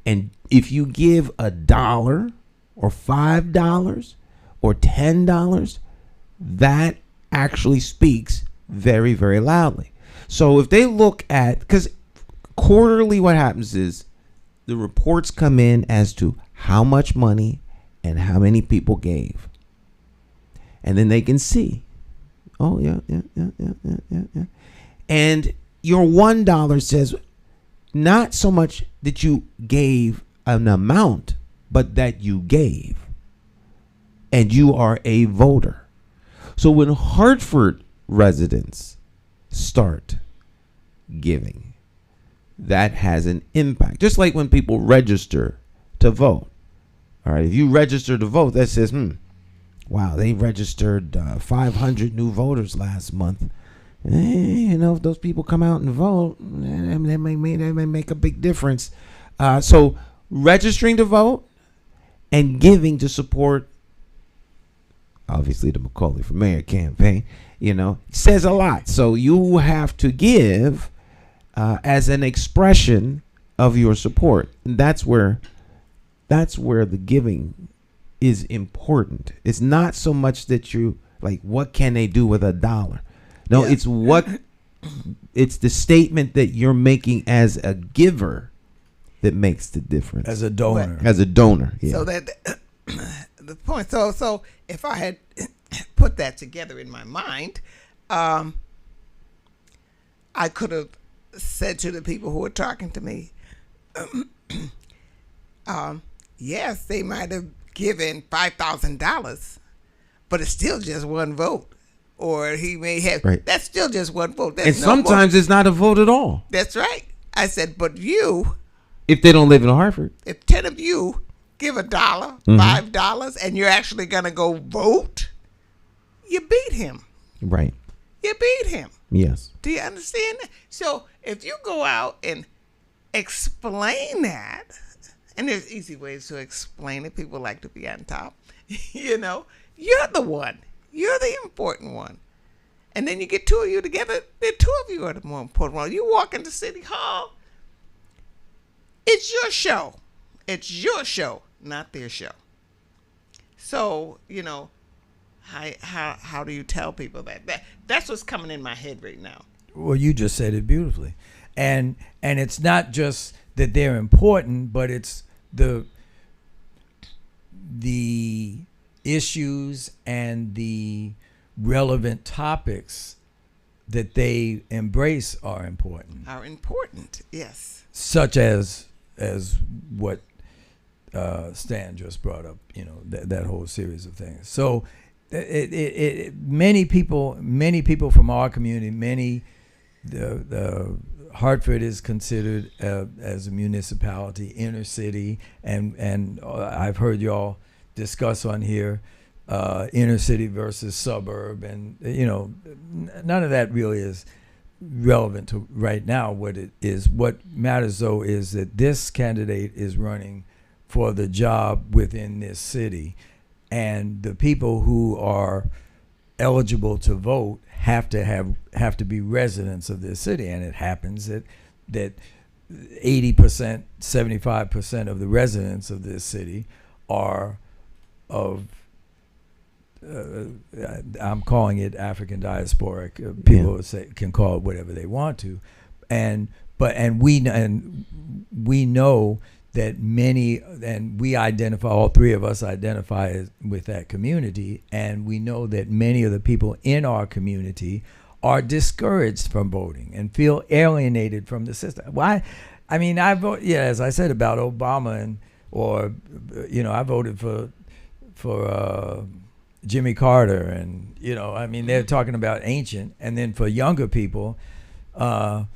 [SPEAKER 4] And if you give $1 or $5 or $10, that actually speaks very, very loudly. So if they look at, because quarterly what happens is the reports come in as to how much money and how many people gave. And then they can see, oh, yeah. And your $1 says not so much that you gave an amount, but that you gave. And you are a voter. So when Hartford residents start giving, that has an impact. Just like when people register to vote. All right, if you register to vote, that says, wow, they registered 500 new voters last month. If those people come out and vote, they may make a big difference. So registering to vote and giving to support, obviously, the McCauley for Mayor campaign, says a lot. So you have to give as an expression of your support. And that's where the giving is important. It's not so much that you like, what can they do with $1? No, yeah. It's the statement that you're making as a giver that makes the difference.
[SPEAKER 6] As a donor.
[SPEAKER 4] Yeah.
[SPEAKER 5] So that the point. So if I had put that together in my mind, I could have said to the people who were talking to me, yes, they might have given $5,000, but it's still just one vote. Or he may have, right. That's still just one vote.
[SPEAKER 4] And sometimes it's not a vote at all.
[SPEAKER 5] That's right. I said, but you,
[SPEAKER 4] if they don't live in Hartford,
[SPEAKER 5] if 10 of you give $1, $5, and you're actually going to go vote, you beat him.
[SPEAKER 4] Right.
[SPEAKER 5] You beat him.
[SPEAKER 4] Yes.
[SPEAKER 5] Do you understand that? So if you go out and explain that, and there's easy ways to explain it. People like to be on top. You're the one. You're the important one. And then you get two of you together. The two of you are the more important one. You walk into City Hall. It's your show. It's your show, not their show. So, how do you tell people that? That's what's coming in my head right now.
[SPEAKER 6] Well, you just said it beautifully. And it's not just that they're important, but it's the issues and the relevant topics that they embrace are important.
[SPEAKER 5] Are important, yes.
[SPEAKER 6] Such as what Stan just brought up, that whole series of things. So many people from our community, the Hartford is considered as a municipality, inner city, and I've heard y'all discuss on here inner city versus suburb, and none of that really is relevant to right now. What matters though is that this candidate is running for the job within this city, and the people who are eligible to vote have to be residents of this city. And it happens that 80%, 75% of the residents of this city are of I'm calling it African diasporic. People can call it whatever they want to, and we know that many, and we identify, all three of us identify with that community, and we know that many of the people in our community are discouraged from voting and feel alienated from the system. Why? I mean, I vote, as I said about Obama, I voted for Jimmy Carter, and they're talking about ancient, and then for younger people who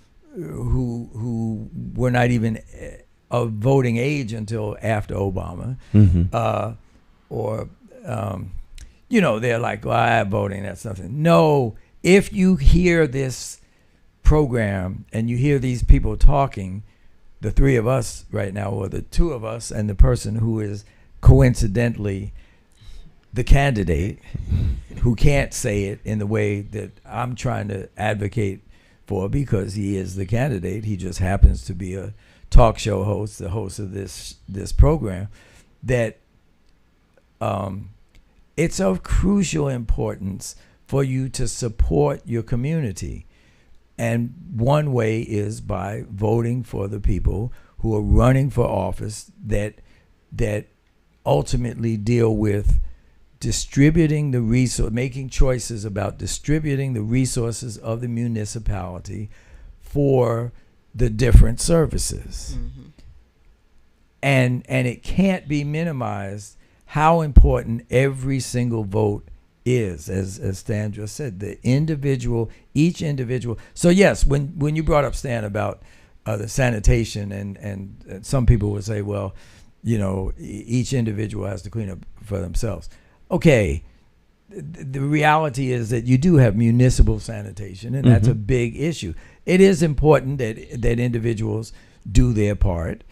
[SPEAKER 6] were not even of voting age until after Obama, they're like, well, I'm voting, that's nothing. No, if you hear this program and you hear these people talking, the three of us right now, or the two of us and the person who is coincidentally the candidate, who can't say it in the way that I'm trying to advocate for because he is the candidate, he just happens to be a talk show host, the host of this program, that it's of crucial importance for you to support your community. And one way is by voting for the people who are running for office that ultimately deal with distributing the resource, making choices about distributing the resources of the municipality for the different services. And it can't be minimized how important every single vote is, as Stan just said, each individual. So yes, when you brought up, Stan, about the sanitation, and some people would say, well, each individual has to clean up for themselves. Okay, the reality is that you do have municipal sanitation, and that's a big issue. It is important that individuals do their part.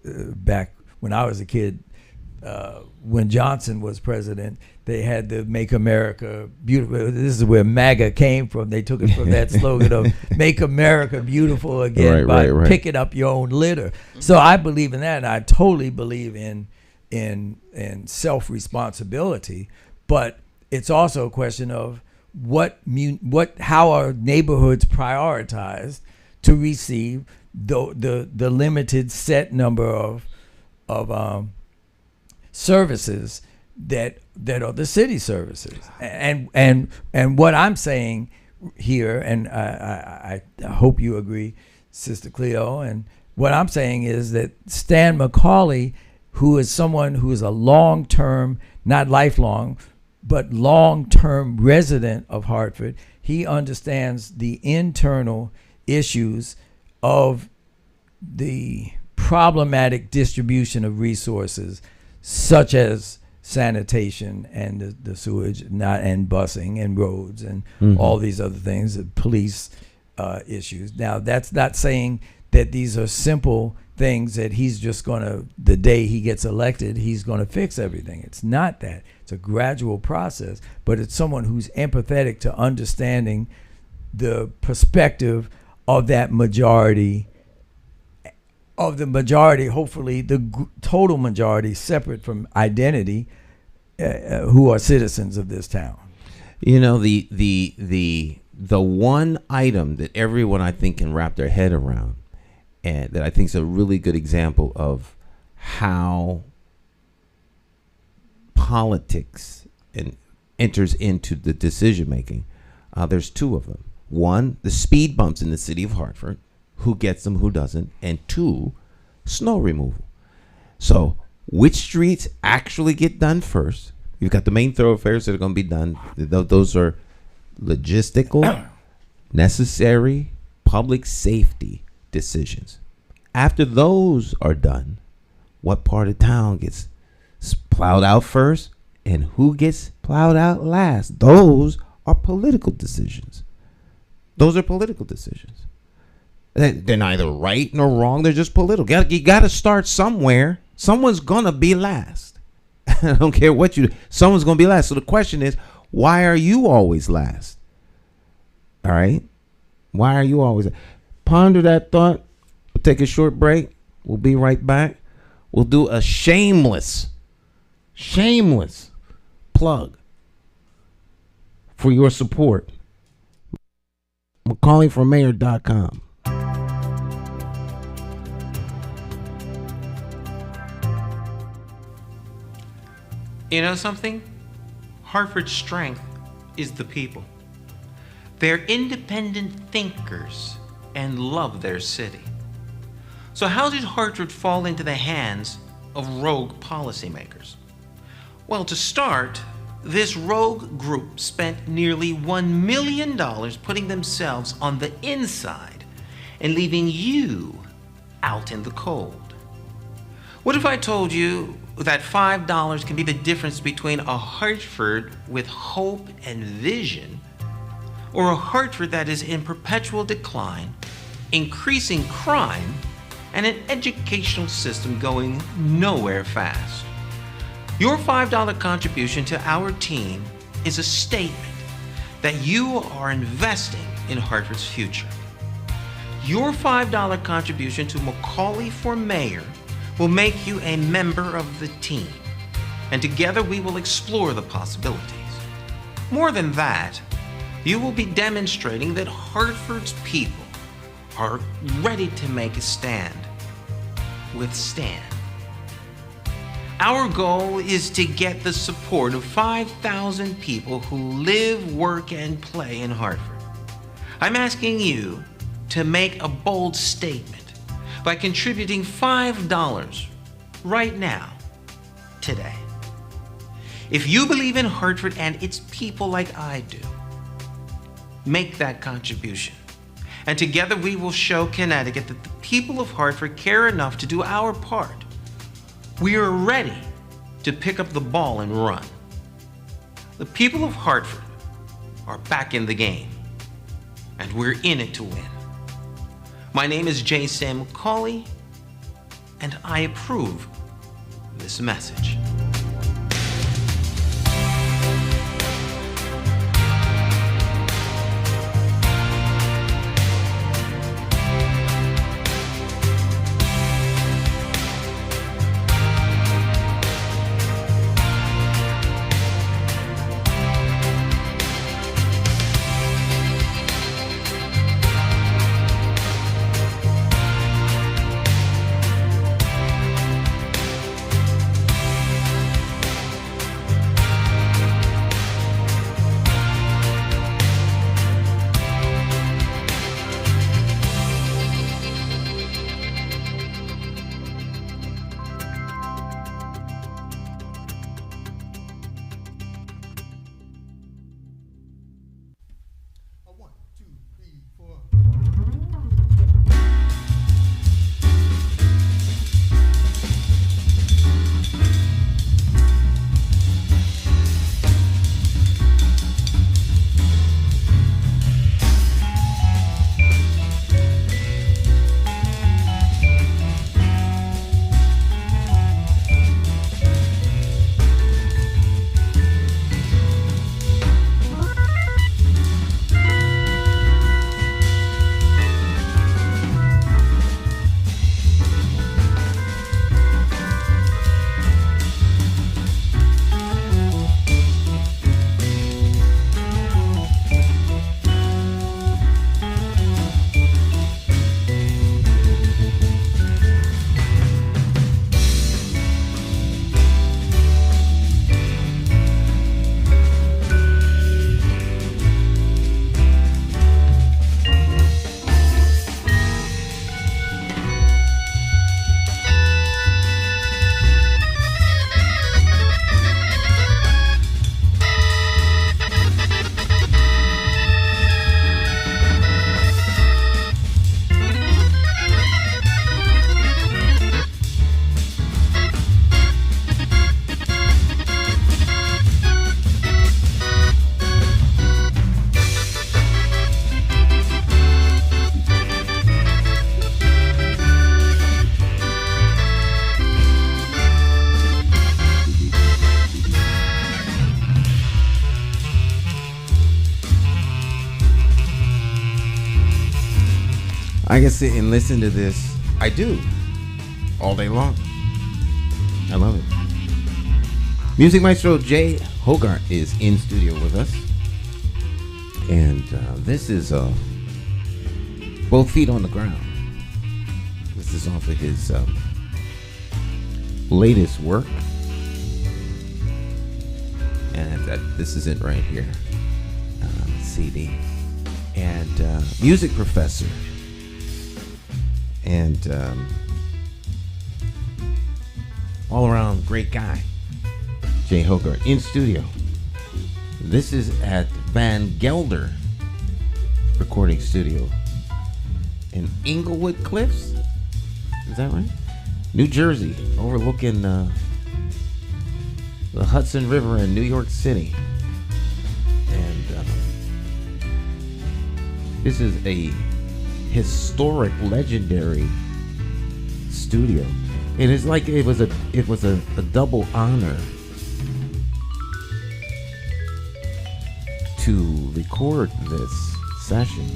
[SPEAKER 6] Back when I was a kid, when Johnson was president, they had the Make America Beautiful. This is where MAGA came from. They took it from that slogan of Make America Beautiful Again by picking up your own litter. So I believe in that, and I totally believe in self-responsibility. But it's also a question of how are neighborhoods prioritized to receive the limited set number of services that are the city services. And what I'm saying here, and I hope you agree, Sister Cleo, and what I'm saying is that Stan McCauley, who is someone who is a long-term, not lifelong, but long-term resident of Hartford, he understands the internal issues of the problematic distribution of resources, such as sanitation and the sewage, and busing and roads and all these other things, police issues. Now, that's not saying that these are simple things that he's just the day he gets elected, he's going to fix everything. It's not that. It's a gradual process, but it's someone who's empathetic to understanding the perspective of that majority, hopefully the total majority, separate from identity, who are citizens of this town.
[SPEAKER 4] The one item that everyone, I think, can wrap their head around, and that I think is a really good example of how politics enters into the decision making. There's two of them. One, the speed bumps in the city of Hartford. Who gets them, who doesn't? And two, snow removal. So which streets actually get done first? You've got the main thoroughfares that are going to be done. Those are logistical, necessary, public safety decisions. After those are done, what part of town gets plowed out first and who gets plowed out last? Those are political decisions. Those are political decisions. They're neither right nor wrong. They're just political. You got to start somewhere. Someone's going to be last. I don't care what you do. Someone's going to be last. So the question is, why are you always last? All right? Why are you always last? Ponder that thought. We'll take a short break. We'll be right back. We'll do a shameless plug for your support. McCauleyformayor.com.
[SPEAKER 2] You know something? Hartford's strength is the people. They're independent thinkers and love their city. So how did Hartford fall into the hands of rogue policymakers? Well, to start, this rogue group spent nearly $1 million putting themselves on the inside and leaving you out in the cold. What if I told you that $5 can be the difference between a Hartford with hope and vision or a Hartford that is in perpetual decline, increasing crime, and an educational system going nowhere fast? Your $5 contribution to our team is a statement that you are investing in Hartford's future. Your $5 contribution to McCauley for Mayor will make you a member of the team, and together we will explore the possibilities. More than that, you will be demonstrating that Hartford's people are ready to make a stand with Stan. Our goal is to get the support of 5,000 people who live, work, and play in Hartford. I'm asking you to make a bold statement by contributing $5 right now, today. If you believe in Hartford and its people like I do, make that contribution. And together we will show Connecticut that the people of Hartford care enough to do our part. We are ready to pick up the ball and run. The people of Hartford are back in the game, and we're in it to win. My name is Jay McCauley, and I approve this message.
[SPEAKER 4] I can sit and listen to this. I do. All day long. I love it. Music Maestro Jay Hoggard is in studio with us. And this is Both Feet on the Ground. This is off of his latest work. And this is it right here. CD. And music professor. And all around great guy. Jay Hoggard in studio. This is at Van Gelder Recording Studio in Inglewood Cliffs. Is that right? New Jersey, overlooking the Hudson River in New York City. And this is a historic, legendary studio. It is like it was a double honor to record this session,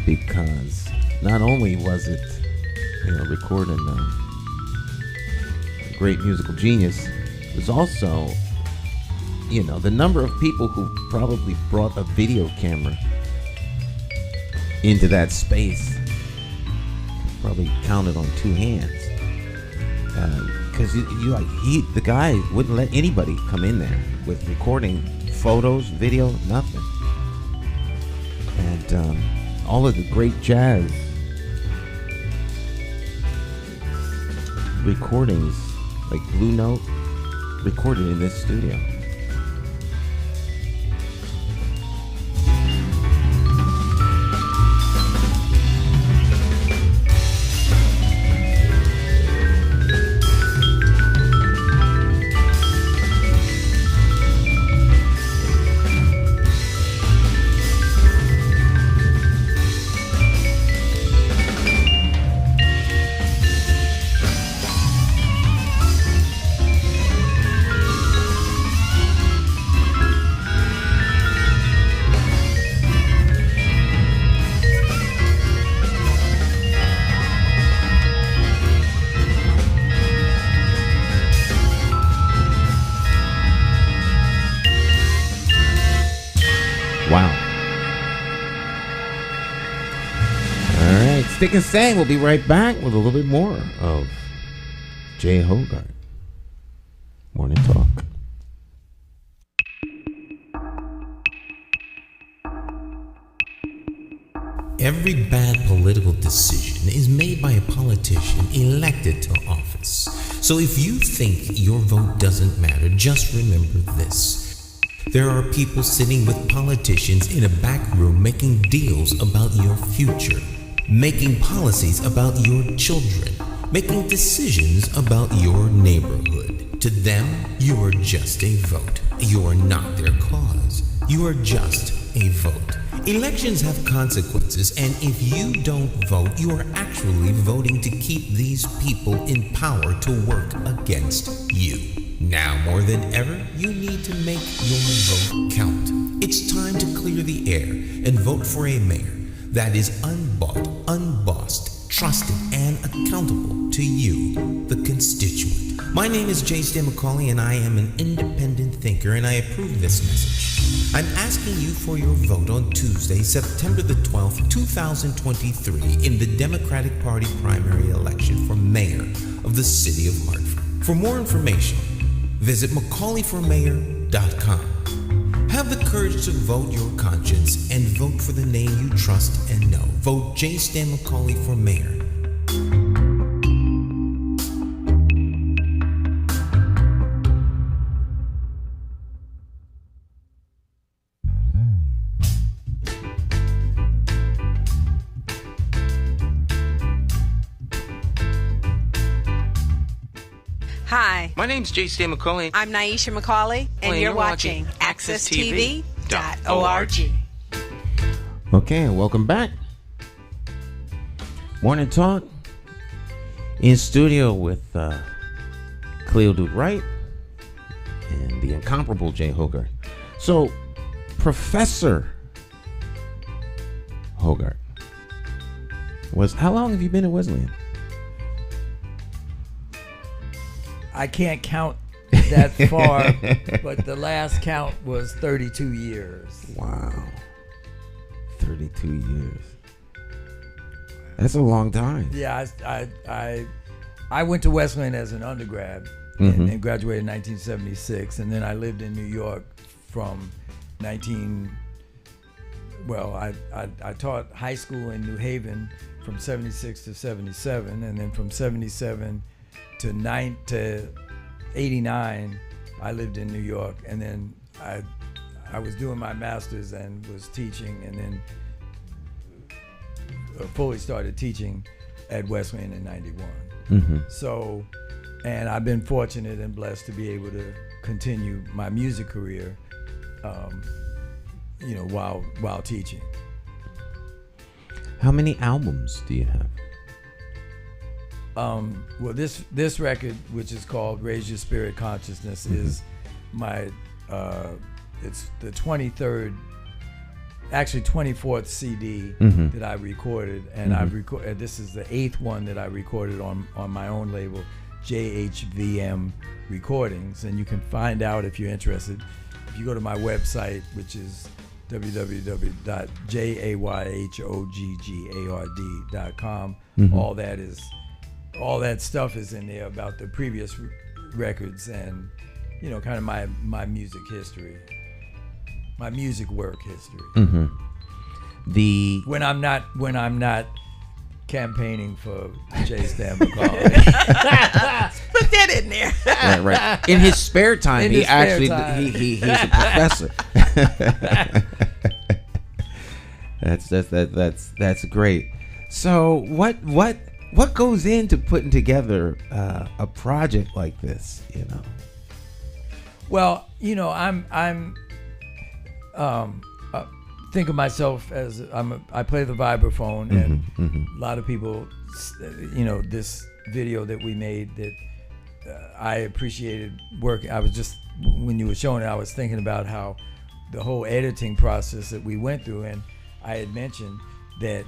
[SPEAKER 4] because not only was it, recording a great musical genius, it was also, the number of people who probably brought a video camera into that space probably counted on two hands. Because the guy wouldn't let anybody come in there with recording photos, video, nothing. And all of the great jazz recordings, like Blue Note, recorded in this studio. Stick and Stay. We'll be right back with a little bit more of Jay Hoggard. Morning Talk.
[SPEAKER 8] Every bad political decision is made by a politician elected to office. So if you think your vote doesn't matter, just remember this. There are people sitting with politicians in a back room making deals about your future, making policies about your children, making decisions about your neighborhood. To them, you are just a vote. You are not their cause. You are just a vote. Elections have consequences, and if you don't vote, you are actually voting to keep these people in power to work against you. Now more than ever, you need to make your vote count. It's time to clear the air and vote for a mayor that is unbought, unbossed, trusted, and accountable to you, the constituent. My name is Jay McCauley, and I am an independent thinker, and I approve this message. I'm asking you for your vote on Tuesday, September the 12th, 2023, in the Democratic Party primary election for mayor of the city of Hartford. For more information, visit McCauleyformayor.com. Have the courage to vote your conscience and vote for the name you trust and know. Vote J. Stan McCauley for mayor.
[SPEAKER 3] Hi,
[SPEAKER 2] My name's Jay Stan McCauley.
[SPEAKER 3] I'm Naisha McCauley, and you're watching AccessTV.org.
[SPEAKER 4] Okay, welcome back. Morning Talk. In studio with Cleo Duke-Wright and the incomparable Jay Hoggard. So, Professor Hoggard. How long have you been at Wesleyan?
[SPEAKER 6] I can't count that far, but the last count was 32 years.
[SPEAKER 4] Wow. 32 years. That's a long time.
[SPEAKER 6] Yeah, I went to Wesleyan as an undergrad and graduated in 1976, and then I lived in New York from I taught high school in New Haven from 76 to 77, and then from 77 to 89 I lived in New York, and then I was doing my master's and was teaching, and then fully started teaching at Wesleyan in 91. So, and I've been fortunate and blessed to be able to continue my music career while teaching.
[SPEAKER 4] How many albums do you have?
[SPEAKER 6] Well, this record, which is called Raise Your Spirit Consciousness, is my it's the 24th CD that I recorded, and this is the 8th one that I recorded on my own label, JHVM Recordings, and you can find out if you're interested if you go to my website, which is www.jayhoggard.com. All that stuff is in there about the previous records and kind of my music history, my music work history. When I'm not campaigning for Jay McCauley.
[SPEAKER 5] Put that in there.
[SPEAKER 4] Right. In his spare time, he's a professor. That's great. So what goes into putting together a project like this?
[SPEAKER 6] Well, I'm think of myself as I play the vibraphone, and a lot of people, this video that we made that I appreciated working. I was just, when you were showing it, I was thinking about how the whole editing process that we went through, and I had mentioned that,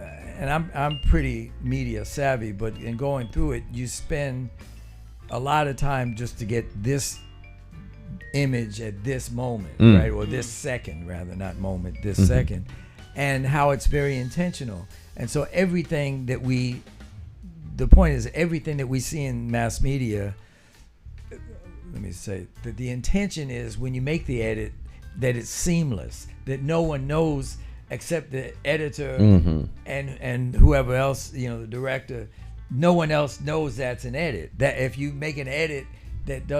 [SPEAKER 6] and I'm pretty media savvy, but in going through it, you spend a lot of time just to get this image at this moment, right? Or this second, rather, not moment, this second, and how it's very intentional. And so everything that the point is, everything that we see in mass media, let me say that the intention is when you make the edit that it's seamless, that no one knows except the editor and whoever else, the director. No one else knows that's an edit. That if you make an edit that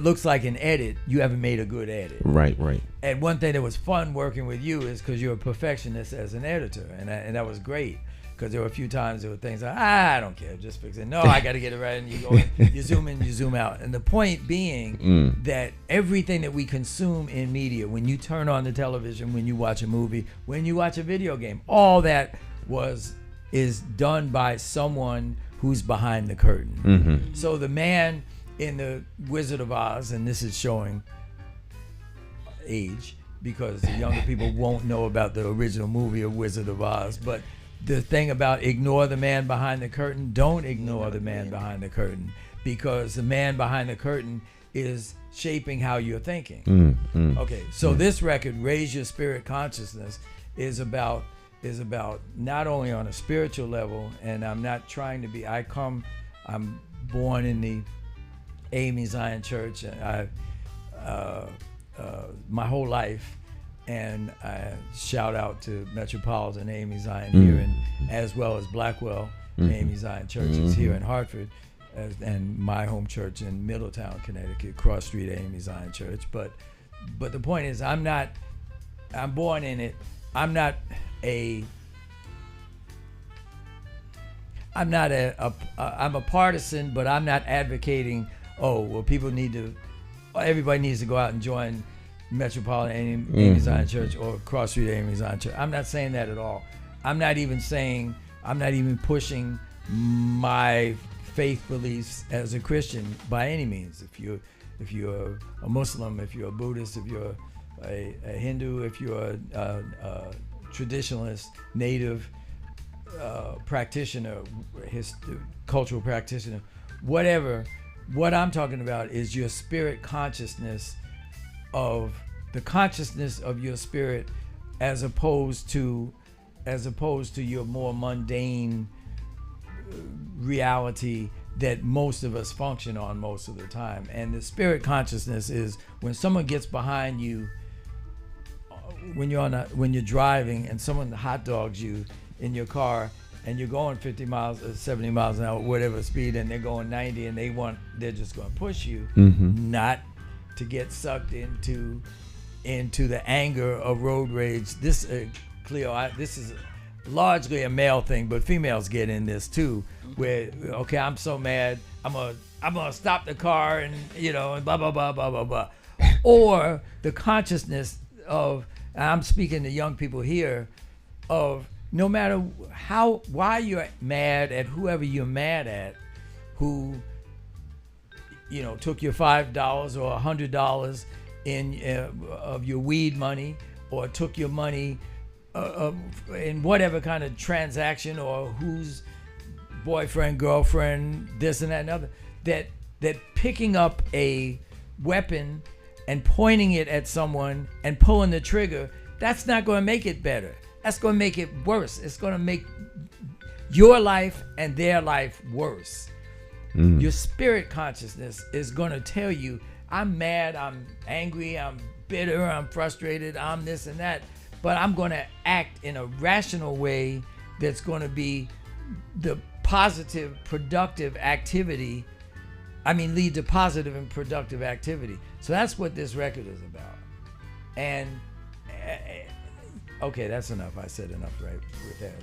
[SPEAKER 6] looks like an edit, you haven't made a good edit. Right. And one thing that was fun working with you is because you're a perfectionist as an editor, and that was great. Because there were a few times there were things like, I don't care, just fix it. No, I got to get it right, and you go in, you zoom in, you zoom out. And the point being that everything that we consume in media, when you turn on the television, when you watch a movie, when you watch a video game, all that is done by someone who's behind the curtain. So the man in the Wizard of Oz, and this is showing age because the younger people won't know about the original movie of Wizard of Oz, but the thing about ignore the man behind the curtain, don't ignore the man behind the curtain, because the man behind the curtain is shaping how you're thinking. Okay, so this record, Raise Your Spirit Consciousness, is about not only on a spiritual level, and I'm not trying to be, I'm born in the AME Zion Church, and my whole life, and I shout out to Metropolitan AME Zion here, and as well as Blackwell AME Zion Church is here in Hartford, and my home church in Middletown, Connecticut, Cross Street AME Zion Church. But the point is, I'm born in it. I'm a partisan, but I'm not advocating, everybody needs to go out and join Metropolitan AME Zion Church or Cross Street AME Zion Church. I'm not saying that at all. I'm not even pushing my faith beliefs as a Christian by any means. If you're a Muslim, if you're a Buddhist, if you're a Hindu, if you're a traditionalist, native practitioner, cultural practitioner, whatever. What I'm talking about is your spirit consciousness of the consciousness of your spirit, as opposed to your more mundane reality that most of us function on most of the time. And the spirit consciousness is when someone gets behind you, when you're driving and someone hot dogs you in your car and you're going 50 miles, 70 miles an hour, whatever speed, and they're going 90 and they're just going to push you, not to get sucked into the anger of road rage. This, Cleo, this is largely a male thing, but females get in this too, where, okay, I'm so mad, I'm gonna stop the car and, and blah, blah, blah, blah, blah, blah. Or the consciousness of, I'm speaking to young people here, of no matter why you're mad at whoever you're mad at, who, took your $5 or $100 of your weed money, or took your money in whatever kind of transaction, or whose boyfriend, girlfriend, this and that and other, that picking up a weapon and pointing it at someone and pulling the trigger, that's not going to make it better. That's going to make it worse. It's going to make your life and their life worse. Your spirit consciousness is going to tell you, I'm mad, I'm angry, I'm bitter, I'm frustrated, I'm this and that, but I'm going to act in a rational way that's going to be the positive, productive activity. Lead to positive and productive activity. So that's what this record is about. And okay, that's enough. I said enough, right? With that.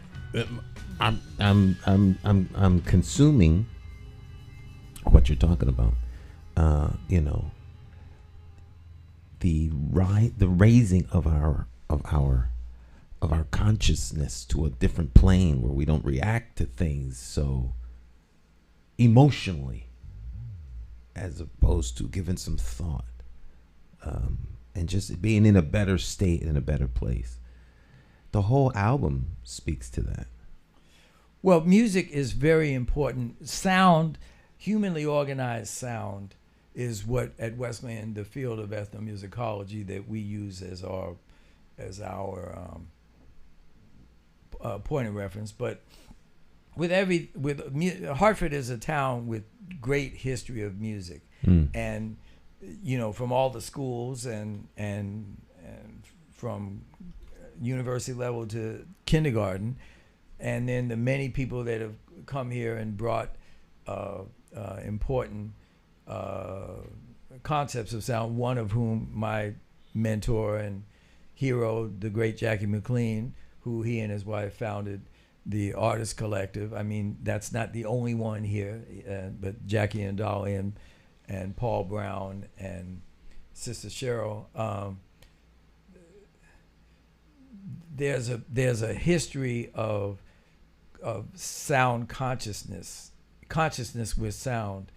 [SPEAKER 4] I'm consuming what you're talking about. The raising of our consciousness to a different plane where we don't react to things so emotionally, as opposed to giving some thought, and just being in a better state, in a better place. The whole album speaks to that.
[SPEAKER 6] Well, music is very important. Sound, humanly organized sound, is what at Wesleyan, the field of ethnomusicology that we use as our point of reference. But Hartford is a town with great history of music, and from all the schools and from university level to kindergarten, and then the many people that have come here and brought important concepts of sound, one of whom my mentor and hero, the great Jackie McLean, who he and his wife founded the Artist Collective. That's not the only one here, but Jackie and Dolly and Paul Brown and Sister Cheryl. There's a history of sound consciousness with sound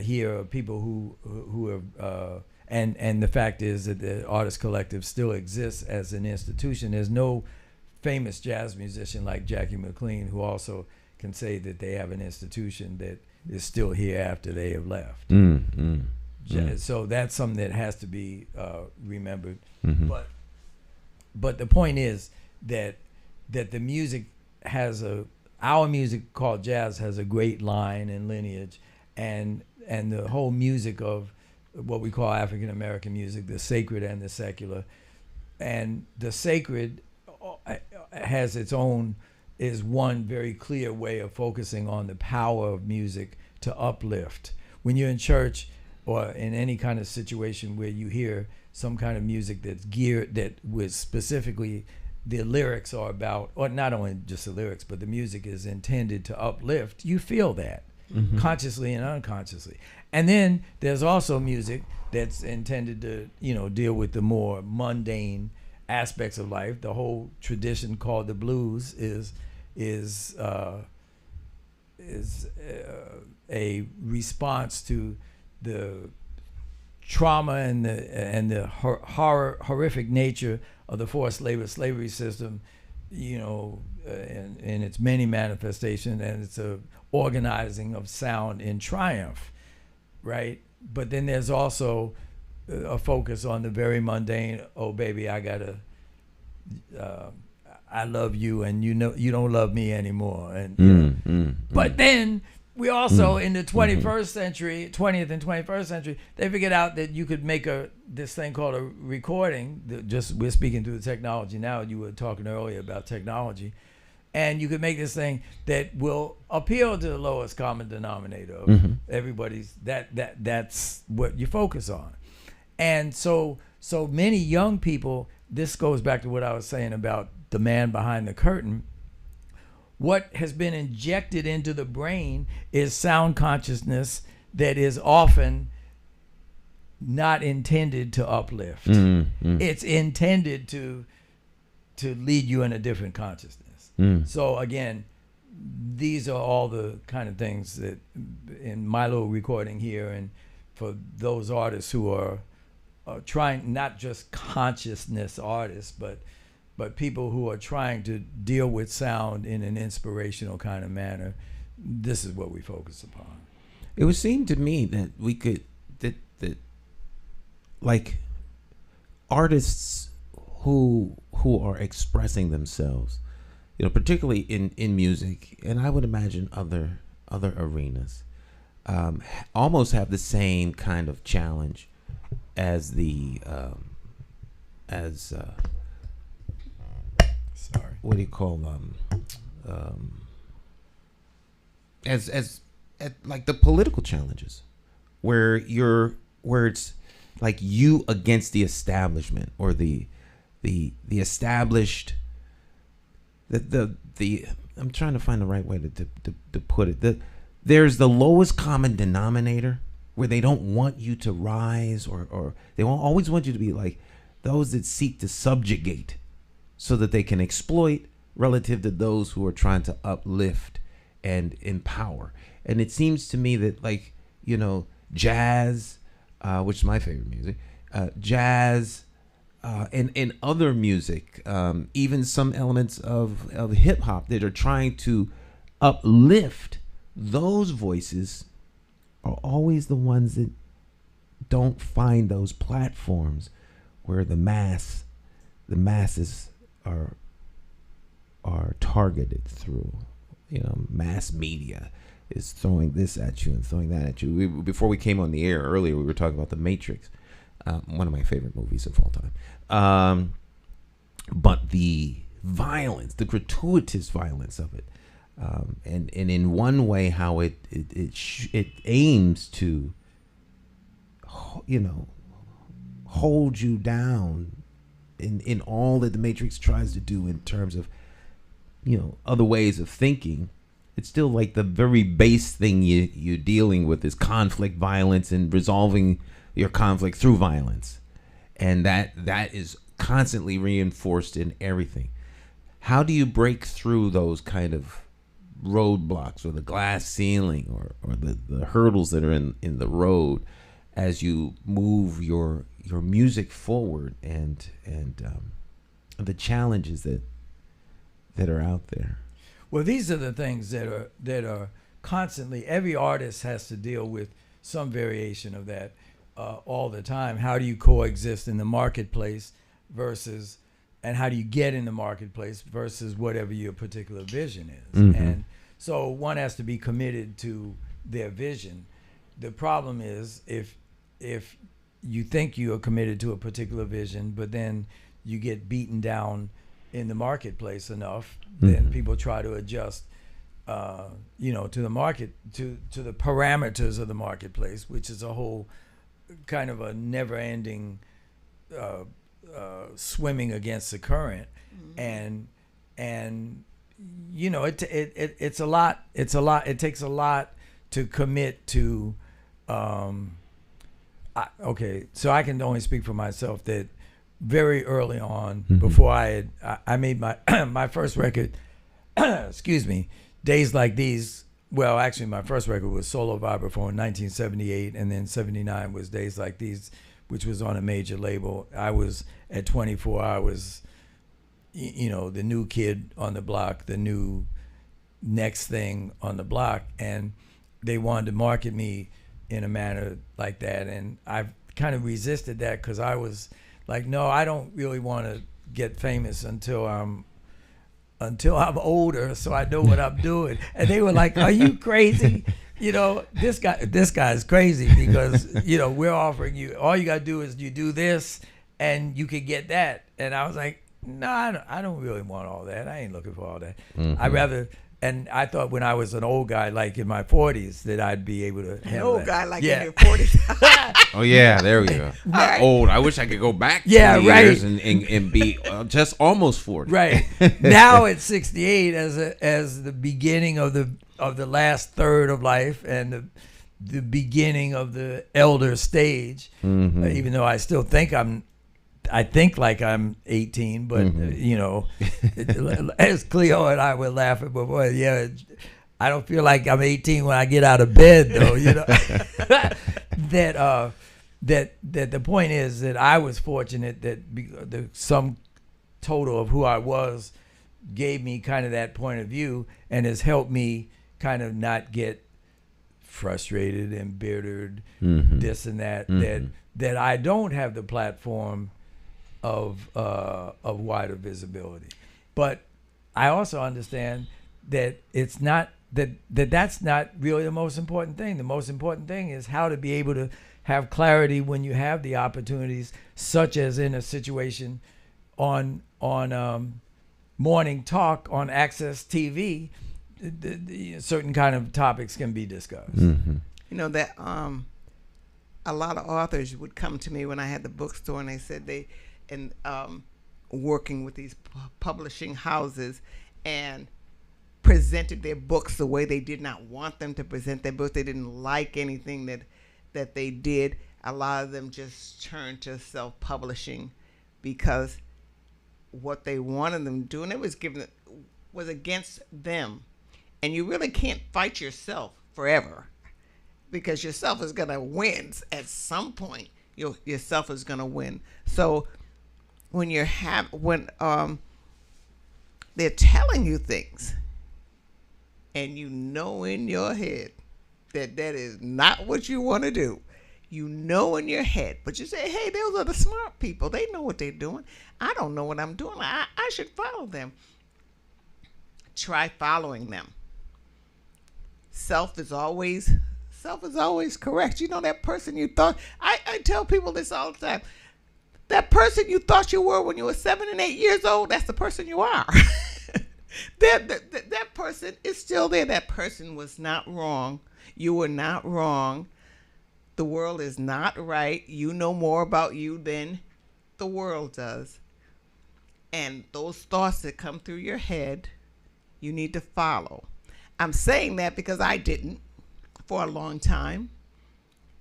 [SPEAKER 6] here, of people who have and the fact is that the Artist Collective still exists as an institution. There's no famous jazz musician like Jackie McLean who also can say that they have an institution that is still here after they have left. So that's something that has to be remembered. But the point is that the music our music called jazz has a great line and lineage, and the whole music of what we call African American music, the sacred and the secular, and the sacred has is one very clear way of focusing on the power of music to uplift. When you're in church or in any kind of situation where you hear some kind of music that's geared, that was specifically, the lyrics are about, or not only just the lyrics, but the music is intended to uplift, you feel that consciously and unconsciously. And then there's also music that's intended to, deal with the more mundane aspects of life. The whole tradition called the blues is a response to the trauma and the horrific nature of the forced labor slavery system, in its many manifestations, and it's a organizing of sound in triumph, right? But then there's also a focus on the very mundane. Oh, baby, I love you, and you don't love me anymore. And but then we also in the 21st century, 20th and 21st century, they figured out that you could make this thing called a recording. We're speaking through the technology now. You were talking earlier about technology, and you could make this thing that will appeal to the lowest common denominator of everybody's. That's what you focus on, and so many young people. This goes back to what I was saying about the man behind the curtain. What has been injected into the brain is sound consciousness that is often not intended to uplift. It's intended to lead you in a different consciousness. So again, these are all the kind of things that in my little recording here, and for those artists who are trying, not just consciousness artists, but people who are trying to deal with sound in an inspirational kind of manner, this is what we focus upon.
[SPEAKER 4] It would seem to me that we could, that like artists who are expressing themselves, particularly in music, and I would imagine other arenas, almost have the same kind of challenge as what do you call as like the political challenges, where it's like you against the establishment, or the established, the I'm trying to find the right way to put it. There's the lowest common denominator, where they don't want you to rise, or they won't always want you to be like those that seek to subjugate, so that they can exploit, relative to those who are trying to uplift and empower. And it seems to me that, like, jazz, which is my favorite music, jazz, and other music, even some elements of hip hop that are trying to uplift, those voices are always the ones that don't find those platforms where the masses are targeted through. Mass media is throwing this at you and throwing that at you. Before we came on the air earlier, we were talking about The Matrix, one of my favorite movies of all time. But the violence, the gratuitous violence of it, and in one way, how it aims to, hold you down in all that the Matrix tries to do in terms of, other ways of thinking. It's still like the very base thing you're dealing with is conflict, violence, and resolving your conflict through violence. And that is constantly reinforced in everything. How do you break through those kind of roadblocks, or the glass ceiling, or the hurdles that are in the road, as you move your music forward, and the challenges that are out there?
[SPEAKER 6] Well, these are the things that are constantly, every artist has to deal with some variation of that all the time. How do you coexist in the marketplace and how do you get in the marketplace versus whatever your particular vision is? And so one has to be committed to their vision. The problem is if you think you are committed to a particular vision, but then you get beaten down in the marketplace enough, then people try to adjust, to the market, to the parameters of the marketplace, which is a whole kind of a never-ending swimming against the current, and it's a lot. It takes a lot to commit to. So I can only speak for myself that very early on, before I made my my first record, excuse me, Days Like These well, actually, my first record was solo vibraphone in 1978, and then 79 was Days Like These, which was on a major label. I was at 24. I was, the new kid on the block, the new next thing on the block, and they wanted to market me in a manner like that, and I kind of resisted that because I was like, no, I don't really want to get famous until I'm older, so I know what I'm doing. And they were like, are you crazy? This guy's crazy because, we're offering you, all you got to do is you do this and you can get that. And I was like, no, I don't really want all that. I ain't looking for all that. Mm-hmm. I'd rather, and I thought when I was an old guy, like in my 40s, that I'd be able to handle
[SPEAKER 5] an old
[SPEAKER 6] that.
[SPEAKER 5] Guy like in your 40s.
[SPEAKER 4] Oh, yeah, there we go.
[SPEAKER 5] Right.
[SPEAKER 4] Old. I wish I could go back 20 years and be just almost 40.
[SPEAKER 6] Right. Now at 68, as the beginning of the last third of life and the beginning of the elder stage, even though I still think I think like I'm 18, but as Cleo and I were laughing before, I don't feel like I'm 18 when I get out of bed, though. That the point is that I was fortunate that the sum total of who I was gave me kind of that point of view and has helped me kind of not get frustrated, embittered, this and that. That I don't have the platform of wider visibility, but I also understand that it's not that's not really the most important thing. The most important thing is how to be able to have clarity when you have the opportunities, such as in a situation on morning talk on Access TV. Certain kind of topics can be discussed.
[SPEAKER 5] That a lot of authors would come to me when I had the bookstore, and they said working with these publishing houses and presented their books the way they did not want them to present their books. They didn't like anything that they did. A lot of them just turned to self-publishing because what they wanted them to do, and it was against them. And you really can't fight yourself forever because yourself is going to win at some point. Yourself is going to win. So when they're telling you things and in your head that is not what you want to do, in your head, but you say, hey, those are the smart people. They know what they're doing. I don't know what I'm doing. I should follow them. Try following them. Self is always correct. That person you thought, I tell people this all the time. That person you thought you were when you were 7 and 8 years old, that's the person you are. That person is still there. That person was not wrong. You were not wrong. The world is not right. You know more about you than the world does. And those thoughts that come through your head, you need to follow. I'm saying that because I didn't for a long time.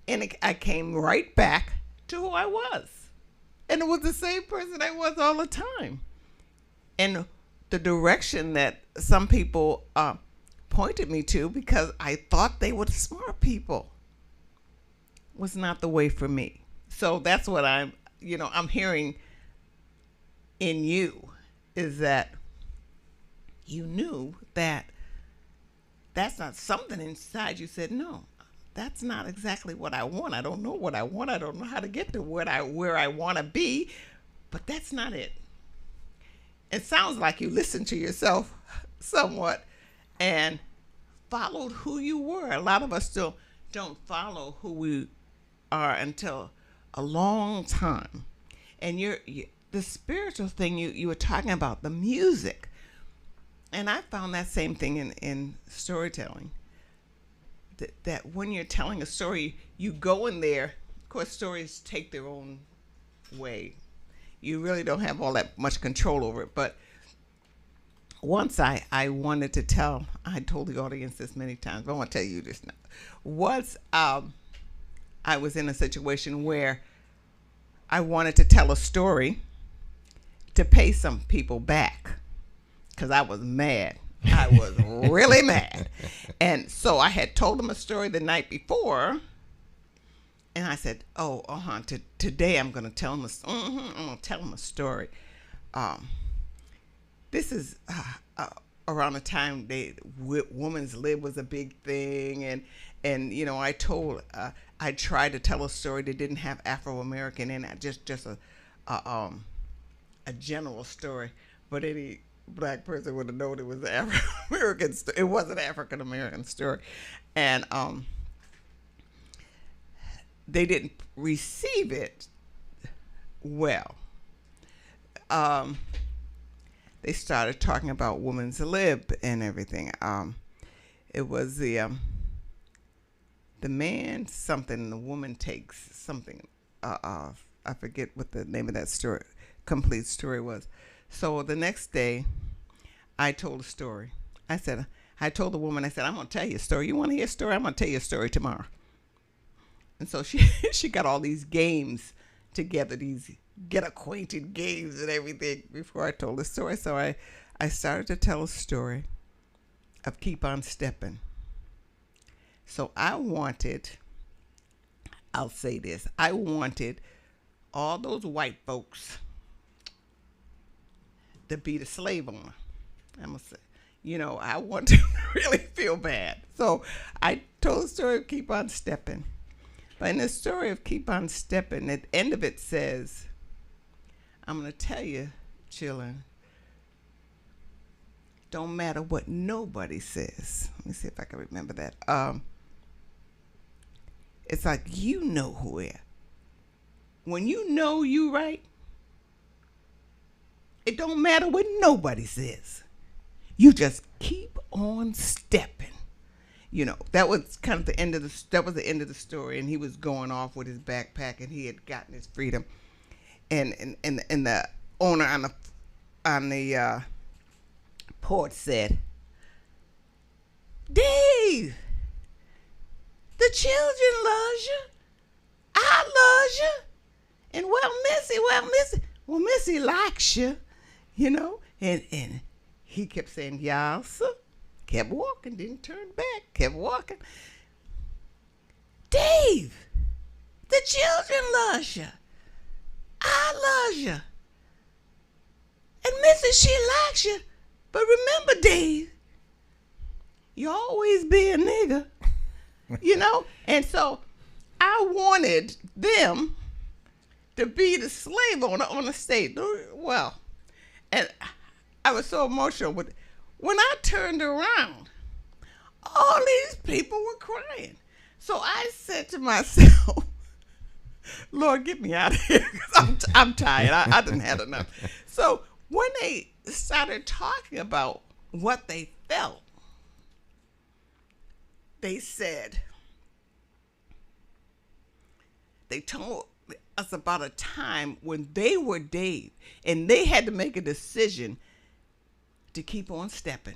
[SPEAKER 5] And I came right back to who I was. And it was the same person I was all the time. And the direction that some people pointed me to, because I thought they were the smart people, was not the way for me. So that's what I'm hearing in you, is that you knew that that's not something inside you said, no, that's not exactly what I want. I don't know what I want. I don't know how to get to where I want to be, but that's not it. It sounds like you listened to yourself somewhat and followed who you were. A lot of us still don't follow who we are until a long time. And the spiritual thing you were talking about, the music. And I found that same thing in storytelling. That when you're telling a story, you go in there. Of course, stories take their own way. You really don't have all that much control over it. But once I wanted to tell, I told the audience this many times, but I want to tell you this now. Once I was in a situation where I wanted to tell a story to pay some people back because I was mad. I was really mad. And so I had told him a story the night before. And I said, today I'm going to tell him I'm going to tell him a story. This is around the time women's lib was a big thing. And you know, I tried to tell a story that didn't have Afro-American in it, just a general story. But any black person would have known it was an Afro-American story. It was an African-American story. And they didn't receive it well. They started talking about women's lib and everything. It was the man something, the woman takes something. I forget what the name of that story, complete story was. So the next day, I told a story. I told the woman, I'm going to tell you a story. You want to hear a story? I'm going to tell you a story tomorrow. And so she got all these games together, these get acquainted games and everything before I told the story. So I started to tell a story of Keep On Stepping. So I wanted all those white folks to be the slave owner. I'm going to say, you know, I want to really feel bad. So I told the story of Keep On Stepping. But in the story of Keep On Stepping, at the end of it says, I'm going to tell you, children, don't matter what nobody says. Let me see if I can remember that. It's like, you know who it is. When you know you right, it don't matter what nobody says. You just keep on stepping. You know, that was kind of the end of the story, and he was going off with his backpack, and he had gotten his freedom, and the owner on the porch said, "Dave, the children loves you, I loves you, and well Missy likes you, you know," and he kept saying, "Yeah, sir." Kept walking, didn't turn back, kept walking. "Dave, the children loves you. I love you. And Missy, she likes you. But remember, Dave, you always be a nigga." You know? And so I wanted them to be the slave owner on the stage. Well, and I was so emotional with it. When I turned around, all these people were crying. So I said to myself, Lord, get me out of here, because I'm tired. I didn't have enough. So when they started talking about what they felt, they said, they told us about a time when they were Dave, and they had to make a decision to keep on stepping.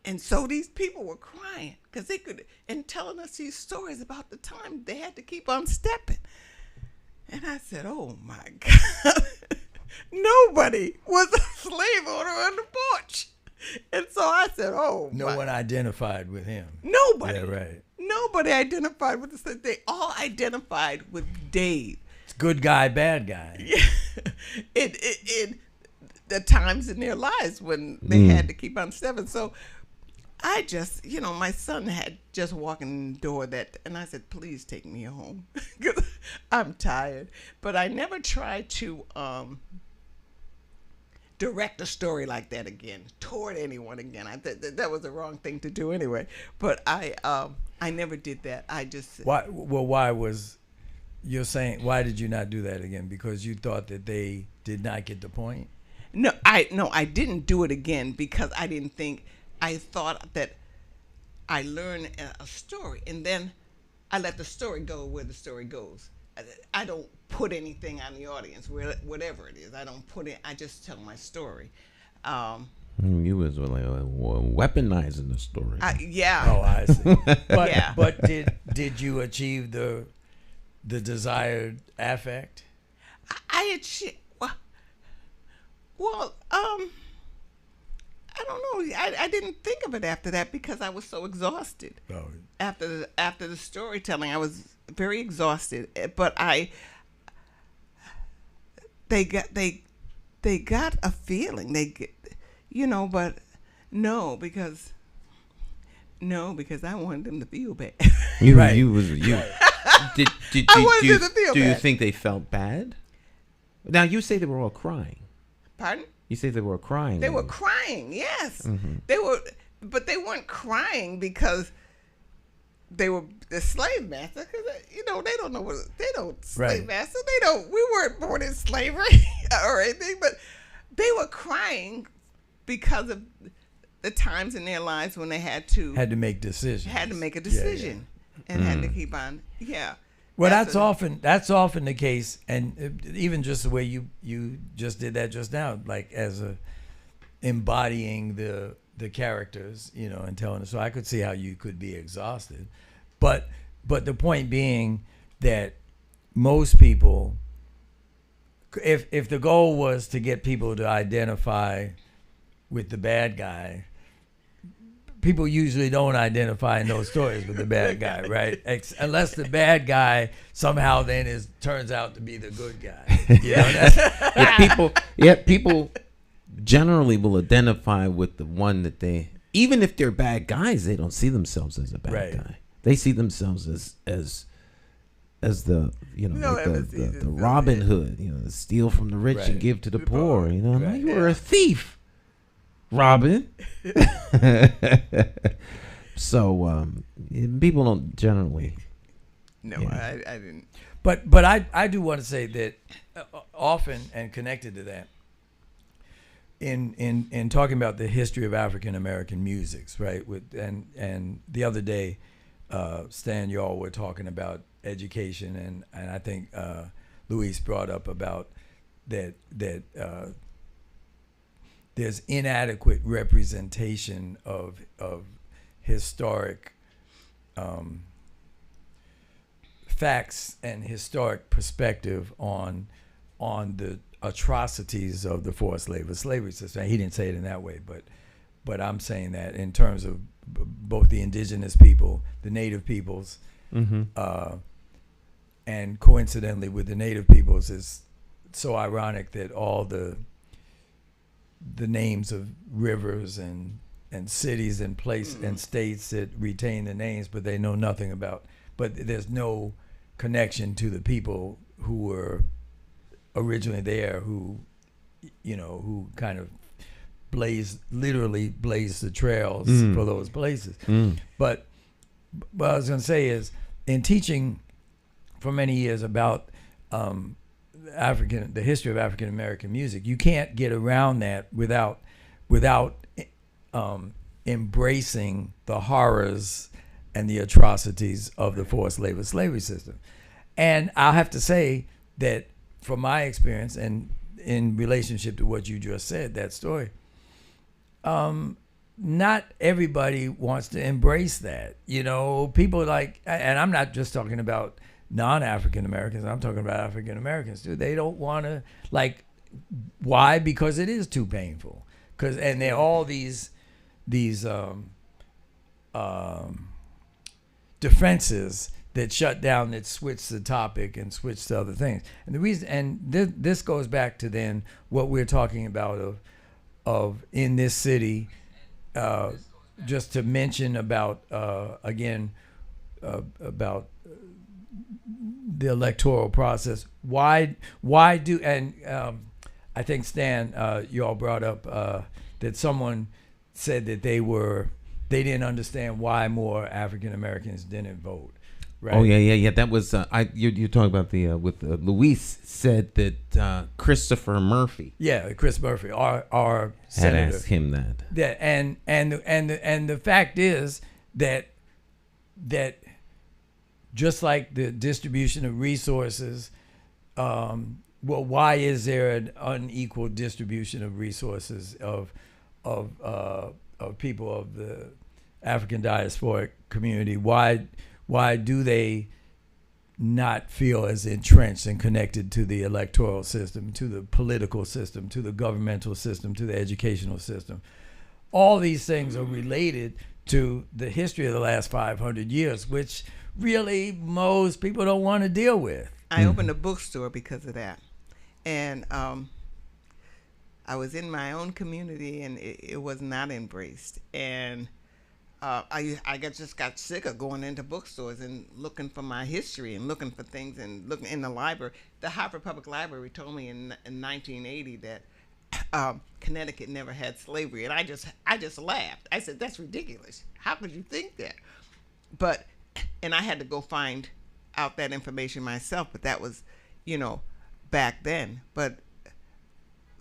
[SPEAKER 5] And so these people were crying because they could, and telling us these stories about the time they had to keep on stepping. And I said, oh my God, nobody was a slave owner on the porch. And so I said, oh,
[SPEAKER 6] no one identified with him.
[SPEAKER 5] Nobody.
[SPEAKER 6] Yeah, right.
[SPEAKER 5] Nobody identified with the. They all identified with Dave.
[SPEAKER 6] It's good guy, bad guy.
[SPEAKER 5] Yeah. It the times in their lives when they had to keep on stepping. So I just, you know, my son had just walked in the door and I said, please take me home because I'm tired. But I never tried to direct a story like that again toward anyone again. That was the wrong thing to do anyway. But I never did that. I just
[SPEAKER 6] why did you not do that again? Because you thought that they did not get the point?
[SPEAKER 5] No, I didn't do it again because I didn't think. I thought that I learned a story and then I let the story go where the story goes. I don't put anything on the audience, whatever it is. I don't put it. I just tell my story.
[SPEAKER 4] You was like weaponizing the story.
[SPEAKER 5] Yeah.
[SPEAKER 6] Oh, I see. But
[SPEAKER 5] yeah.
[SPEAKER 6] But did you achieve the desired affect?
[SPEAKER 5] I achieved. Well, I don't know. I didn't think of it after that because I was so exhausted.
[SPEAKER 6] Oh.
[SPEAKER 5] After the storytelling, I was very exhausted. But they got a feeling. But because I wanted them to feel bad.
[SPEAKER 2] You
[SPEAKER 6] Right.
[SPEAKER 2] you did
[SPEAKER 5] I wanted
[SPEAKER 2] you,
[SPEAKER 5] them to feel
[SPEAKER 2] do you
[SPEAKER 5] bad.
[SPEAKER 2] think they felt bad? Now you say they were all crying.
[SPEAKER 5] Pardon?
[SPEAKER 2] You say they were crying.
[SPEAKER 5] They were crying, yes.
[SPEAKER 2] Mm-hmm.
[SPEAKER 5] But they weren't crying because they were the slave master. Because they don't know slave
[SPEAKER 6] Right.
[SPEAKER 5] master. They don't. We weren't born in slavery or anything, but they were crying because of the times in their lives when they had to
[SPEAKER 6] make decisions.
[SPEAKER 5] make a decision and had to keep on. Yeah.
[SPEAKER 6] Well, that's often the case, and even just the way you just did that just now, like as embodying the characters, and telling. So I could see how you could be exhausted, but the point being that most people, if the goal was to get people to identify with the bad guy, people usually don't identify in those stories with the bad guy, right? Unless the bad guy somehow then turns out to be the good guy.
[SPEAKER 4] People generally will identify with the one that even if they're bad guys, they don't see themselves as a bad guy. They see themselves as the the Robin Hood, steal from the rich and give to the poor. You were a thief, Robin. So people don't generally.
[SPEAKER 5] No, I didn't.
[SPEAKER 6] But I do want to say that often, and connected to that, in talking about the history of African American musics, right? And the other day, Stan, y'all were talking about education, and I think Luis brought up about that there's inadequate representation of historic facts and historic perspective on the atrocities of the forced slavery system. He didn't say it in that way, but I'm saying that in terms of both the indigenous people, the native peoples, and coincidentally with the native peoples, is so ironic that all the names of rivers and cities and and states that retain the names, but they know nothing about. But there's no connection to the people who were originally there, who kind of literally blazed the trails for those places. But what I was going to say is, in teaching for many years about the history of African American music, you can't get around that without embracing the horrors and the atrocities of the forced slavery system. And I'll have to say that from my experience and in relationship to what you just said, that story, not everybody wants to embrace that. People and I'm not just talking about non-African Americans, I'm talking about African Americans too. They don't want to, why? Because it is too painful. And there are all these defenses that shut down, that switch the topic and switch to other things. And the reason, and this goes back to then what we're talking about of in this city, just to mention about again about the electoral process. Why do, and I think Stan, you all brought up that someone said that they didn't understand why more African Americans didn't vote. Right?
[SPEAKER 4] Oh yeah. That was you're talking about the with Luis said that Christopher Murphy.
[SPEAKER 6] Yeah, Chris Murphy, our
[SPEAKER 4] had
[SPEAKER 6] senator,
[SPEAKER 4] asked him that.
[SPEAKER 6] Yeah, and the fact is that just like the distribution of resources, why is there an unequal distribution of resources of people of the African diasporic community? Why do they not feel as entrenched and connected to the electoral system, to the political system, to the governmental system, to the educational system? all these things are related to the history of the last 500 years, which really most people don't want to deal with.
[SPEAKER 5] I opened a bookstore because of that. And I was in my own community, and it was not embraced. And just got sick of going into bookstores and looking for my history and looking for things and looking in the library. The Harvard Public Library told me in 1980 that Connecticut never had slavery, and I just laughed. I said, "That's ridiculous. How could you think that?" And I had to go find out that information myself. But that was, back then. But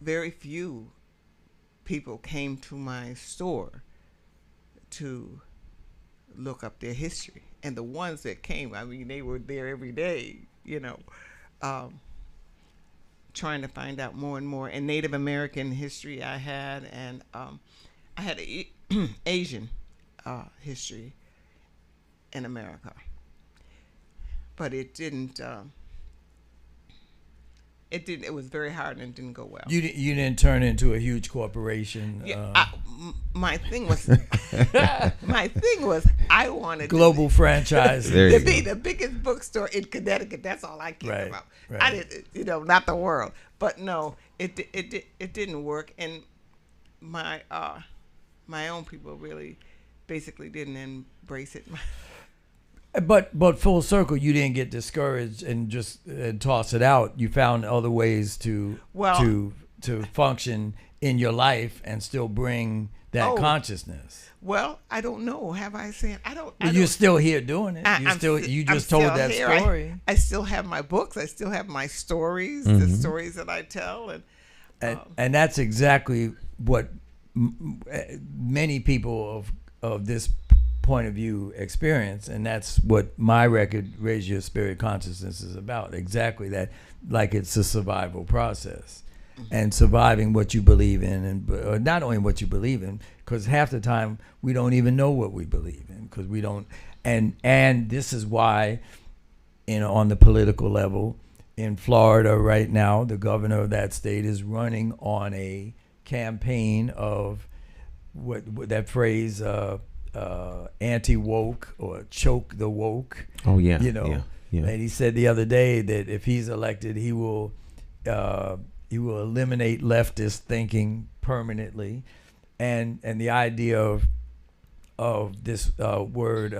[SPEAKER 5] very few people came to my store to look up their history, and the ones that came, I mean, they were there every day, trying to find out more and more. And Native American history I had, and I had Asian history in America, but it didn't. It was very hard, and it didn't go well.
[SPEAKER 6] You didn't turn into a huge corporation.
[SPEAKER 5] Yeah, my thing was, I wanted
[SPEAKER 6] global franchise
[SPEAKER 5] to be the biggest bookstore in Connecticut. That's all I cared about.
[SPEAKER 6] Right.
[SPEAKER 5] I didn't, not the world. But no, it didn't work, and my own people really, basically didn't embrace it.
[SPEAKER 6] But full circle, you didn't get discouraged and just toss it out. You found other ways to function in your life and still bring that consciousness.
[SPEAKER 5] Well, I don't know. Have I said I don't?
[SPEAKER 6] You're still here doing it. You just told that
[SPEAKER 5] here.
[SPEAKER 6] story.
[SPEAKER 5] I still have my books. I still have my stories, the stories that I tell,
[SPEAKER 6] and that's exactly what many people of this point of view experience, and that's what my record Raise Your Spirit Consciousness is about. Exactly that. Like, it's a survival process, and surviving what you believe in, and not only what you believe in, because half the time we don't even know what we believe in, because we don't. And this is why, on the political level, in Florida right now, the governor of that state is running on a campaign of what that phrase, anti-woke, or choke the woke.
[SPEAKER 4] Oh yeah.
[SPEAKER 6] Yeah. And he said the other day that if he's elected, he will eliminate leftist thinking permanently, and the idea of this word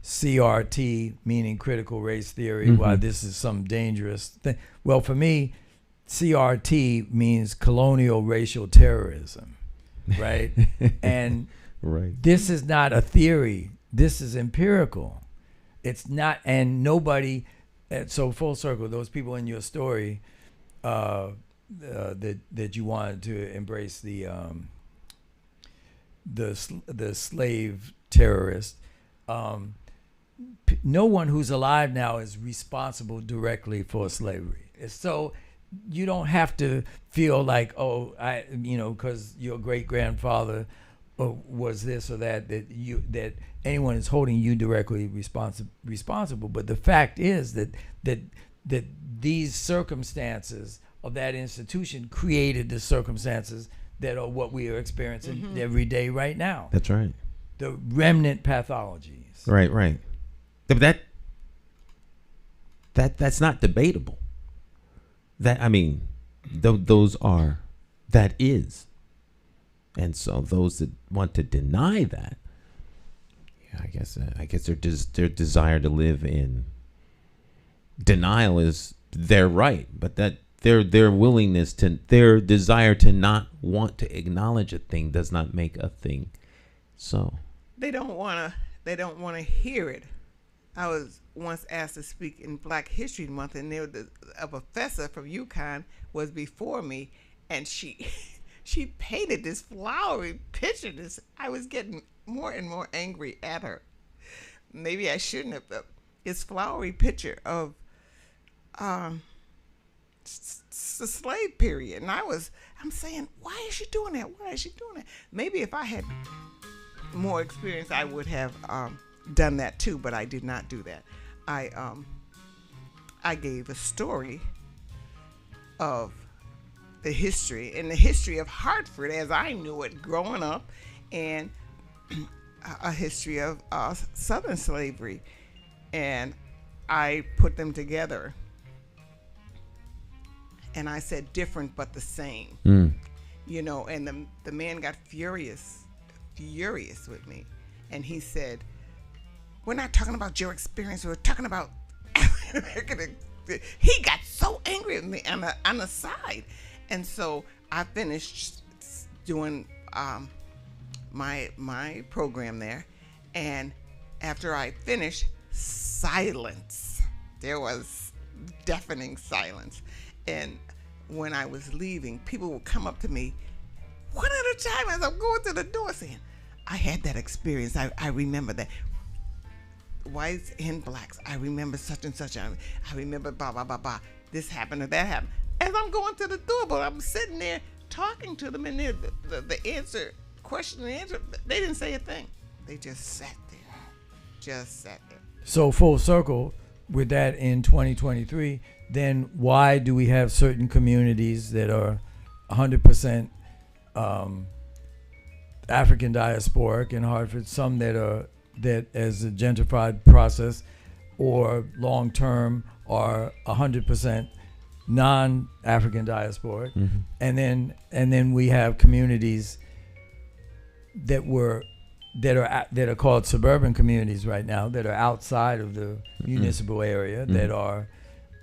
[SPEAKER 6] CRT, meaning critical race theory, why this is some dangerous thing. Well, for me, CRT means colonial racial terrorism, right? And
[SPEAKER 4] right.
[SPEAKER 6] This is not a theory. This is empirical. It's not, and nobody. So full circle, those people in your story that you wanted to embrace the slave terrorist. No one who's alive now is responsible directly for slavery. So you don't have to feel like, because your great grandfather was this or that anyone is holding you directly responsible. But the fact is that these circumstances of that institution created the circumstances that are what we are experiencing every day right now.
[SPEAKER 4] That's right.
[SPEAKER 6] The remnant pathologies.
[SPEAKER 4] Right. But that's not debatable. That is. And so those that want to deny that, I guess their desire to live in denial is their right, but that their desire to not want to acknowledge a thing does not make a thing. So
[SPEAKER 5] they don't want to hear it. I was once asked to speak in Black History Month, and a professor from UConn was before me, and she painted this flowery picture. I was getting more and more angry at her. Maybe I shouldn't have. This flowery picture of the slave period, and I'm saying, why is she doing that? Why is she doing that? Maybe if I had more experience, I would have done that too, but I did not do that. I gave a story of the history of Hartford as I knew it growing up, and a history of Southern slavery, and I put them together, and I said different but the same. You know, and the man got furious with me, and he said, "We're not talking about your experience. We're talking about African American." He got so angry at me on the side, and so I finished doing my program there, and after I finished, silence. There was deafening silence, and when I was leaving, people would come up to me one at a time as I'm going to the door saying, "I had that experience. I remember that. Whites and blacks. I remember such and such. I remember blah, blah, blah, blah. This happened or that happened." As I'm going to the door, but I'm sitting there talking to them, and the question and answer, they didn't say a thing. They just sat there.
[SPEAKER 6] So full circle with that in 2023, then why do we have certain communities that are 100% African diasporic in Hartford, some that as a gentrified process or long term are 100% non-African diasporic, and then we have communities that are called suburban communities right now that are outside of the municipal area that are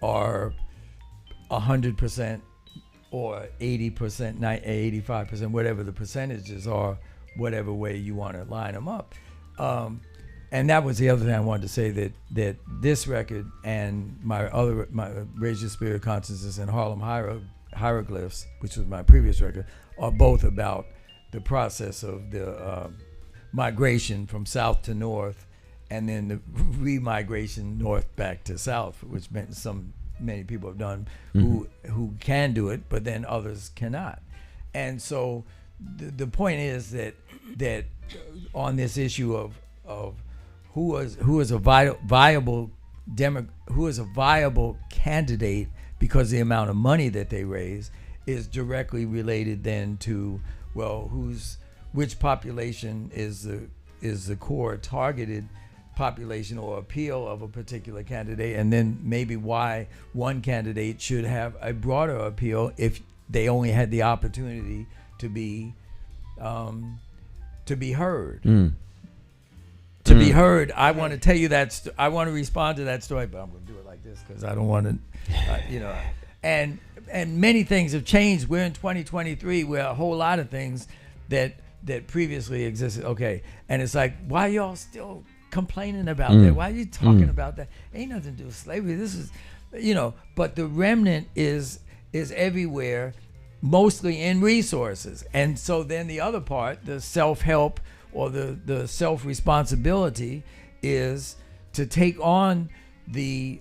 [SPEAKER 6] 100% or 80%, 85%, whatever the percentages are, whatever way you want to line them up. And that was the other thing I wanted to say, that this record and my Raise Your Spirit Consciousness and Harlem Hieroglyphs, which was my previous record, are both about the process of the migration from south to north, and then the remigration north back to south, which many people have done who can do it, but then others cannot. And so the point is that on this issue of who is a viable candidate because the amount of money that they raise is directly related then to, well, which population is the core targeted population or appeal of a particular candidate, and then maybe why one candidate should have a broader appeal if they only had the opportunity to be heard. To be heard. I want to tell you that I want to respond to that story, but I'm going to do it like this because I don't want to, And many things have changed. We're in 2023, where a whole lot of things that previously existed. Okay, and it's like, why y'all still complaining about that? Why are you talking about that? Ain't nothing to do with slavery. This is, But the remnant is everywhere, mostly in resources, and so then the other part, the self-help or the self-responsibility, is to take on the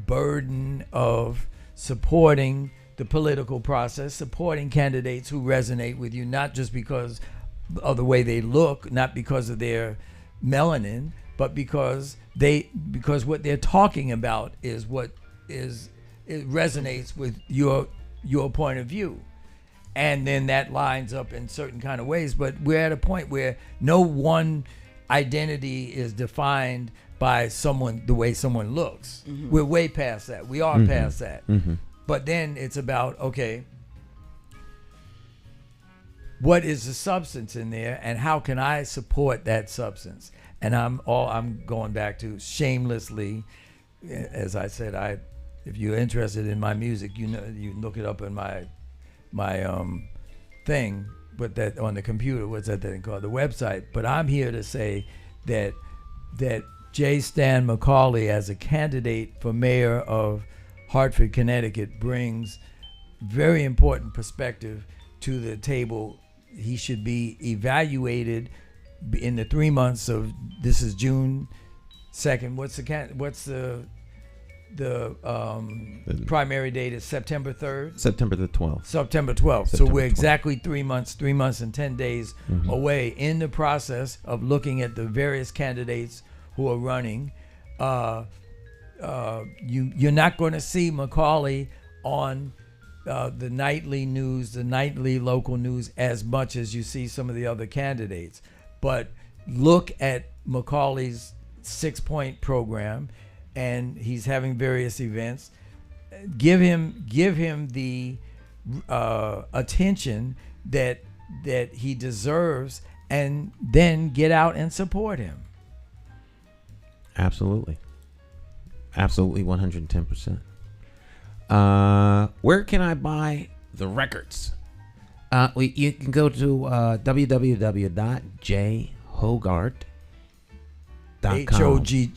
[SPEAKER 6] burden of supporting the political process, supporting candidates who resonate with you, not just because of the way they look, not because of their melanin, but because what they're talking about is it resonates with your point of view. And then that lines up in certain kind of ways. But we're at a point where no one identity is defined by the way someone looks. We're way past that. We are past that. But then it's about, okay, what is the substance in there, and how can I support that substance? And I'm going back to shamelessly, as I said, if you're interested in my music, you can look it up in my thing, but that on the computer, what's that thing called, the website. But I'm here to say that J. Stan McCauley, as a candidate for mayor of Hartford, Connecticut, brings very important perspective to the table. He should be evaluated in the 3 months of, this is June 2nd. What's the primary date is September 3rd?
[SPEAKER 4] September the 12th.
[SPEAKER 6] September 12th. So we're exactly 3 months and 10 days away in the process of looking at the various candidates who are running. You're not going to see McCauley on the nightly news, the nightly local news, as much as you see some of the other candidates. But look at McCauley's 6-point program, and he's having various events. Give him the attention that he deserves, and then get out and support him.
[SPEAKER 4] Absolutely. Absolutely, 110%. Where can I buy the records? You can go to www.jayhoggard.com.
[SPEAKER 6] Jayhoggard.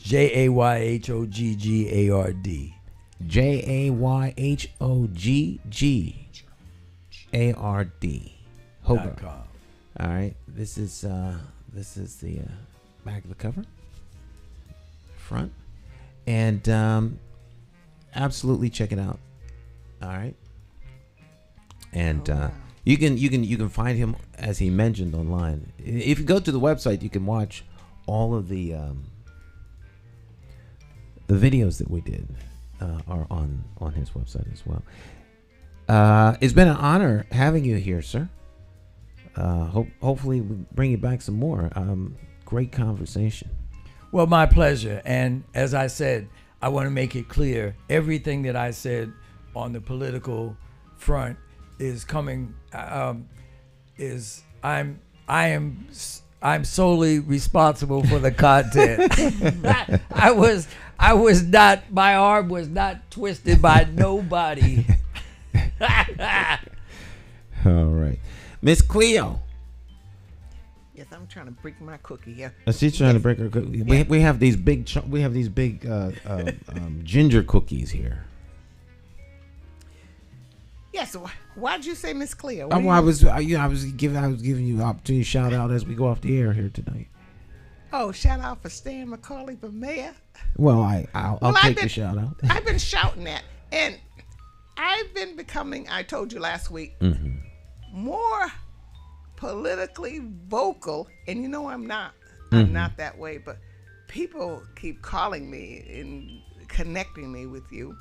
[SPEAKER 4] Jayhoggard. Hoggard. All right. This is the back of the cover, front, and absolutely check it out. All right. And you can find him, as he mentioned, online. If you go to the website, you can watch all of the videos that we did are on his website as well. It's been an honor having you here, sir. Hopefully we bring you back some more. Great conversation.
[SPEAKER 6] Well, my pleasure. And as I said, I want to make it clear, everything that I said on the political front is coming. I'm solely responsible for the content. I was not. My arm was not twisted by nobody.
[SPEAKER 4] All right, Miss Cleo.
[SPEAKER 5] Yes, I'm trying to break my cookie here.
[SPEAKER 4] She's trying to break her cookie.
[SPEAKER 5] Yeah.
[SPEAKER 4] We have these big ginger cookies here.
[SPEAKER 5] Yes. Why'd you say Miss Cleo?
[SPEAKER 4] I was giving you an opportunity to shout out as we go off the air here tonight.
[SPEAKER 5] Oh, shout out for Stan McCauley for mayor.
[SPEAKER 4] Well, I'll take the shout out.
[SPEAKER 5] I've been shouting that, and I've been becoming. I told you last week, more politically vocal, and you know I'm not. I'm not that way, but people keep calling me and connecting me with you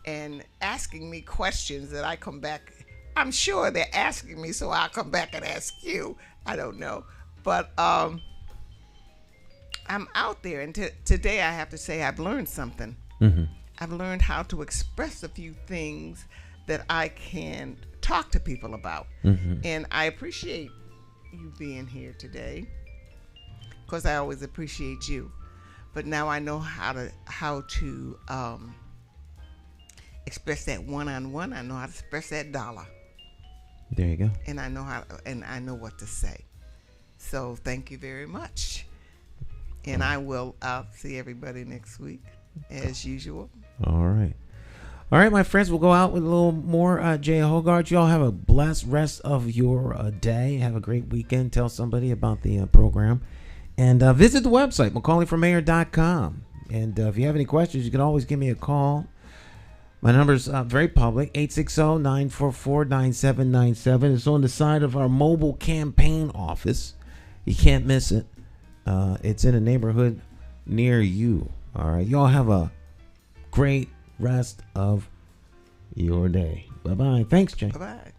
[SPEAKER 5] and asking me questions that I come back. I'm sure they're asking me, so I'll come back and ask you. I don't know, but I'm out there, and today I have to say I've learned something. I've learned how to express a few things that I can talk to people about, and I appreciate you being here today, because I always appreciate you. But now I know how to express that one-on-one. I know how to express that dollar.
[SPEAKER 4] There you go.
[SPEAKER 5] And I know I know what to say. So thank you very much. And I'll see everybody next week as usual.
[SPEAKER 4] All right, my friends. We'll go out with a little more Jay Hoggard. You all have a blessed rest of your day. Have a great weekend. Tell somebody about the program. And visit the website, McCauleyformayor.com. And if you have any questions, you can always give me a call. My number's very public, 860-944-9797. It's on the side of our mobile campaign office. You can't miss it. It's in a neighborhood near you. All right. You all have a great rest of your day. Bye-bye. Thanks, Jay.
[SPEAKER 5] Bye-bye.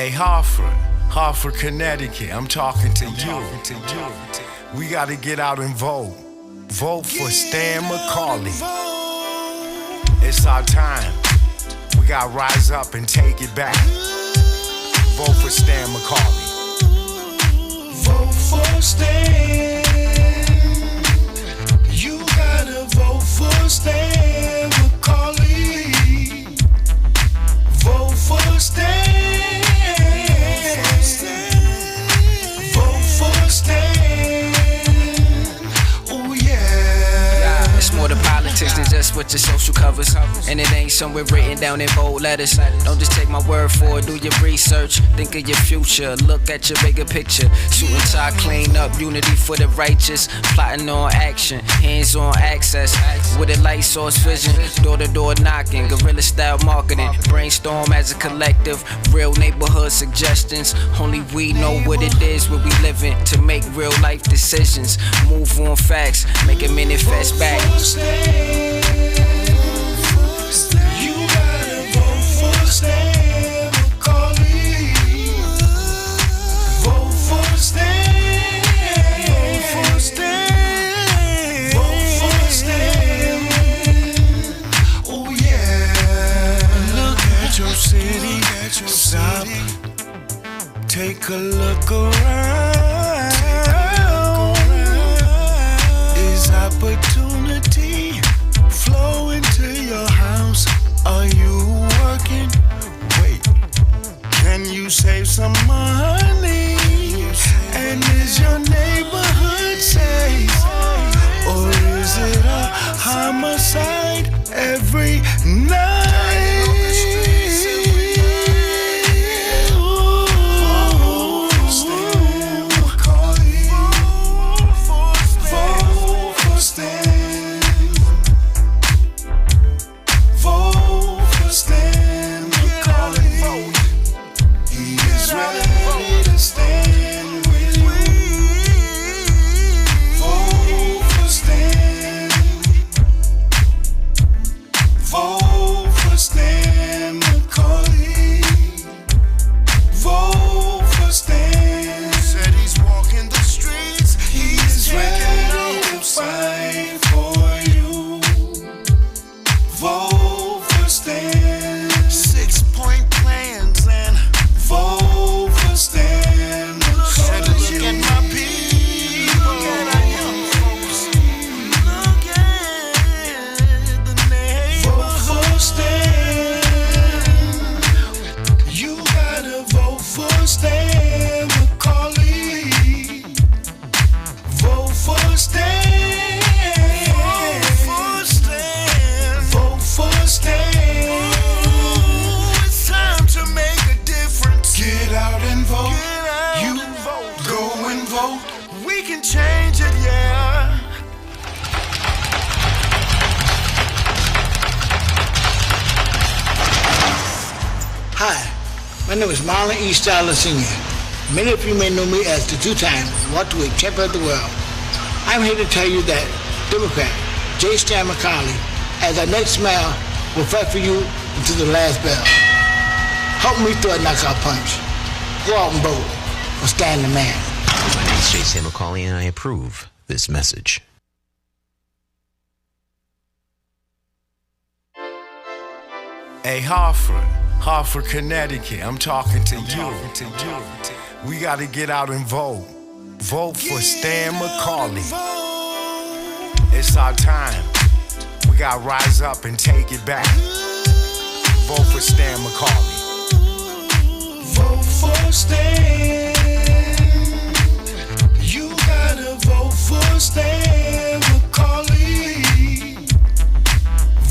[SPEAKER 7] Hey, Hartford, Connecticut, I'm talking to you. We gotta get out and vote. Vote for Stan McCauley. It's our time. We gotta rise up and take it back. Vote for Stan McCauley.
[SPEAKER 9] Vote for Stan. You gotta vote for Stan McCauley. Vote for Stan. Vote for Stan. Oh yeah.
[SPEAKER 10] It's more than politics than just what your social covers. And it ain't somewhere written down in bold letters. Don't just take my word for it, do your research. Think of your future, look at your bigger picture. Shooting tie, clean up, unity for the righteous. Plotting on action, hands on access. With a light source vision, door to door knocking. Guerrilla style marketing, brainstorm as a collective. Real neighborhood suggestions. Only we know what it is where we living. To make real life decisions. Move on facts, make it manifest back.
[SPEAKER 9] You gotta vote for Stan McCauley. Vote for Stan. Vote for Stan. Vote for Stan. Oh yeah.
[SPEAKER 7] Look at your city. Stop. Take a look around. Is opportunity flow into your house? Are you working? Wait, can you save some money? And is your neighborhood safe? Or is it a homicide every night?
[SPEAKER 11] Senior. Many of you may know me as the two-time welterweight champion of the world. I'm here to tell you that Democrat J. Stan McCauley, as our next mayor, will fight for you until the last bell. Help me throw a knockout punch. Go out and vote for Stan the man.
[SPEAKER 8] My name is Jay McCauley, and I approve this message.
[SPEAKER 7] Hey, Hartford, Connecticut, I'm talking to you. We gotta get out and vote. Vote for Stan McCauley. It's our time. We gotta rise up and take it back. Vote for Stan McCauley.
[SPEAKER 9] Vote for Stan. You gotta vote for Stan McCauley.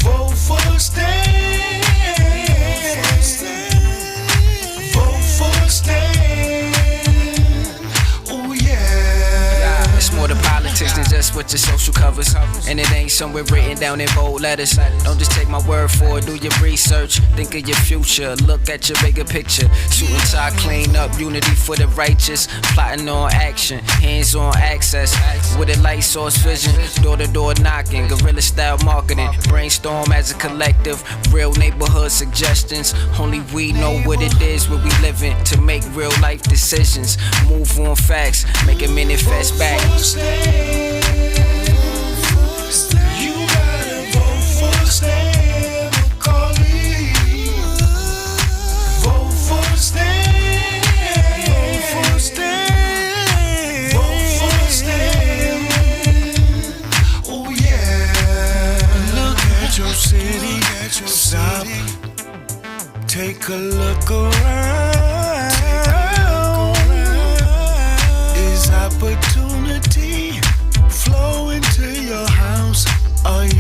[SPEAKER 9] Vote for Stan.
[SPEAKER 10] It's more than politics than just what your social cover. covers. And it ain't somewhere written down in bold letters. Don't just take my word for it, do your research. Think of your future, look at your bigger picture. Suit and tie, clean up, unity for the righteous. Plotting on action, hands on access. With a light source vision, door to door knocking. Guerrilla style marketing, brainstorm as a collective. Real neighborhood suggestions. Only we know what it is where we living. To make real life decisions. Move on facts, make it manifest back.
[SPEAKER 9] You gotta vote for Stan McCauley. Vote for Stan. Vote for Stan. Vote for Stan. Oh yeah. Look at your city. Stop. Take a look around. Is opportunity flow into your house? Are you